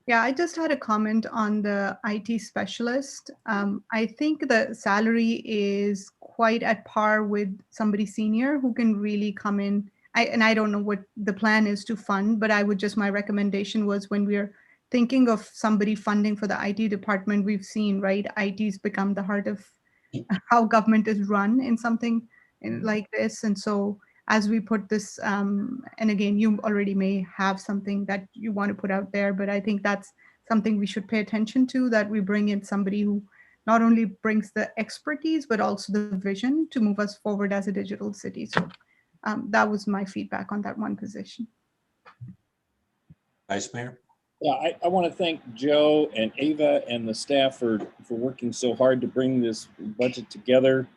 Yeah, I just had a comment on the IT specialist. I think the salary is quite at par with somebody senior who can really come in. I don't know what the plan is to fund, but my recommendation was when we're thinking of somebody funding for the IT department, we've seen, right, IT's become the heart of how government is run in something like this. And so as we put this, and again, you already may have something that you want to put out there, but I think that's something we should pay attention to, that we bring in somebody who not only brings the expertise, but also the vision to move us forward as a digital city. So that was my feedback on that one position. Vice Mayor. Yeah, I want to thank Joe and Ava and the staff for working so hard to bring this budget together,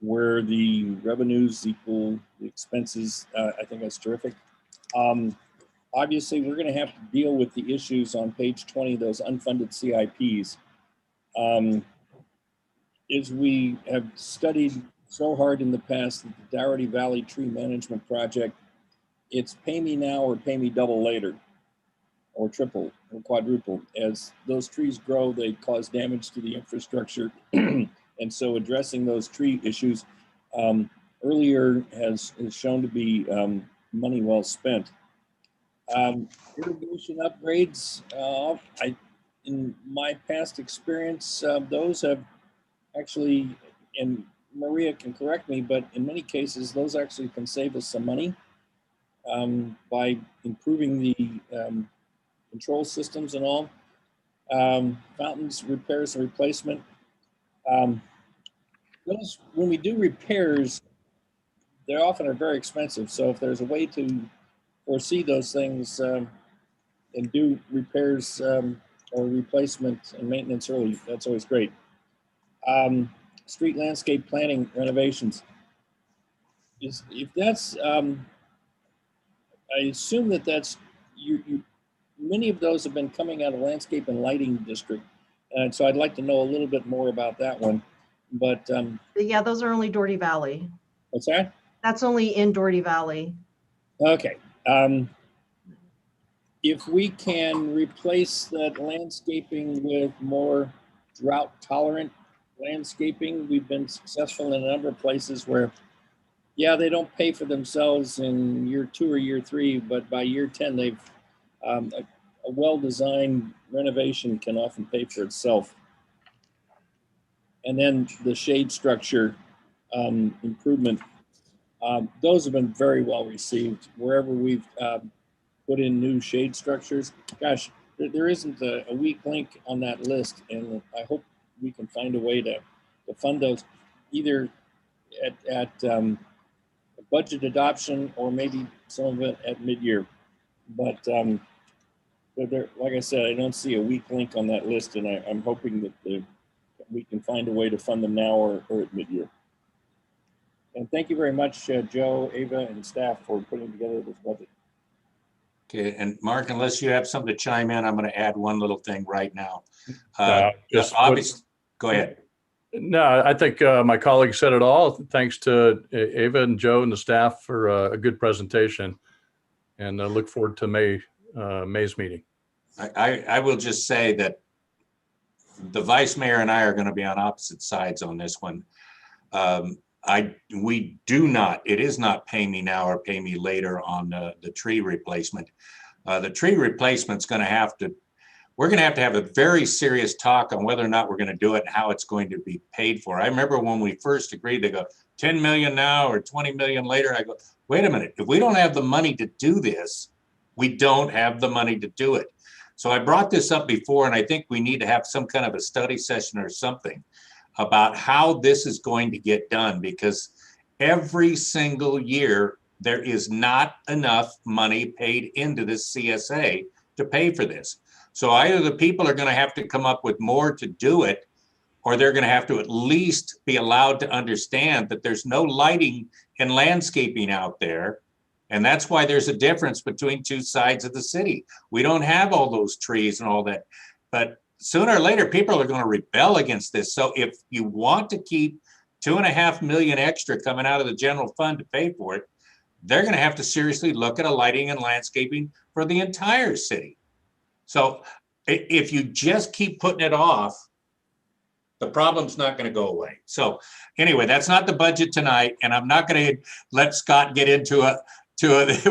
where the revenues equal the expenses. I think that's terrific. Obviously, we're going to have to deal with the issues on page 20, those unfunded CIPs. As we have studied so hard in the past, the Doherty Valley Tree Management Project, it's pay me now or pay me double later, or triple or quadruple. As those trees grow, they cause damage to the infrastructure. And so addressing those tree issues earlier has shown to be money well spent. Irrigation upgrades, in my past experience, those have actually, and Maria can correct me, but in many cases, those actually can save us some money by improving the control systems and all. Fountains, repairs and replacement. Those, when we do repairs, they often are very expensive. So if there's a way to foresee those things and do repairs or replacement and maintenance early, that's always great. Street landscape planning renovations. If that's, I assume that's, many of those have been coming out of landscape and lighting district. And so I'd like to know a little bit more about that one. But yeah, those are only Doherty Valley. What's that? That's only in Doherty Valley. Okay. If we can replace that landscaping with more drought tolerant landscaping, we've been successful in a number of places where, yeah, they don't pay for themselves in year 2 or year 3, but by year 10, they've a well-designed renovation can often pay for itself. And then the shade structure improvement, those have been very well received wherever we've put in new shade structures. Gosh, there isn't a weak link on that list, and I hope we can find a way to fund those either at budget adoption or maybe some of it at mid-year. But like I said, I don't see a weak link on that list, and I'm hoping that we can find a way to fund them now or at mid-year. And thank you very much, Joe, Ava, and staff for putting together this budget. Okay, and Mark, unless you have something to chime in, I'm going to add one little thing right now. Just Obviously, go ahead. No, I think my colleague said it all. Thanks to Ava and Joe and the staff for a good presentation, and I look forward to May's meeting. I will just say that the vice mayor and I are going to be on opposite sides on this one. We do not, it is not pay me now or pay me later on the tree replacement. The tree replacement's going to have to, we're going to have a very serious talk on whether or not we're going to do it and how it's going to be paid for. I remember when we first agreed, they go 10 million now or 20 million later. I go, wait a minute, if we don't have the money to do this, we don't have the money to do it. So I brought this up before, and I think we need to have some kind of a study session or something about how this is going to get done, because every single year there is not enough money paid into this CSA to pay for this. So either the people are going to have to come up with more to do it, or they're going to have to at least be allowed to understand that there's no lighting and landscaping out there. And that's why there's a difference between two sides of the city. We don't have all those trees and all that, but sooner or later, people are going to rebel against this. So if you want to keep $2.5 million extra coming out of the general fund to pay for it, they're going to have to seriously look at a lighting and landscaping for the entire city. So if you just keep putting it off, the problem's not going to go away. So anyway, that's not the budget tonight, and I'm not going to let Scott get into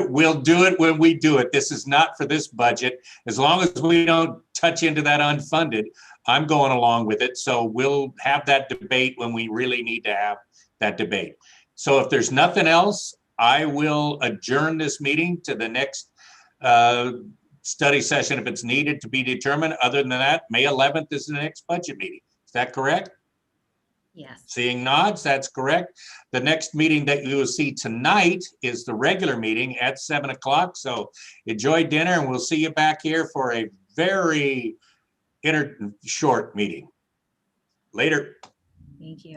we'll do it when we do it. This is not for this budget. As long as we don't touch into that unfunded, I'm going along with it. So we'll have that debate when we really need to have that debate. So if there's nothing else, I will adjourn this meeting to the next study session if it's needed to be determined. Other than that, May 11th is the next budget meeting. Is that correct? Yes. Seeing nods, that's correct. The next meeting that you will see tonight is the regular meeting at 7 o'clock. So enjoy dinner, and we'll see you back here for a very short meeting. Later. Thank you.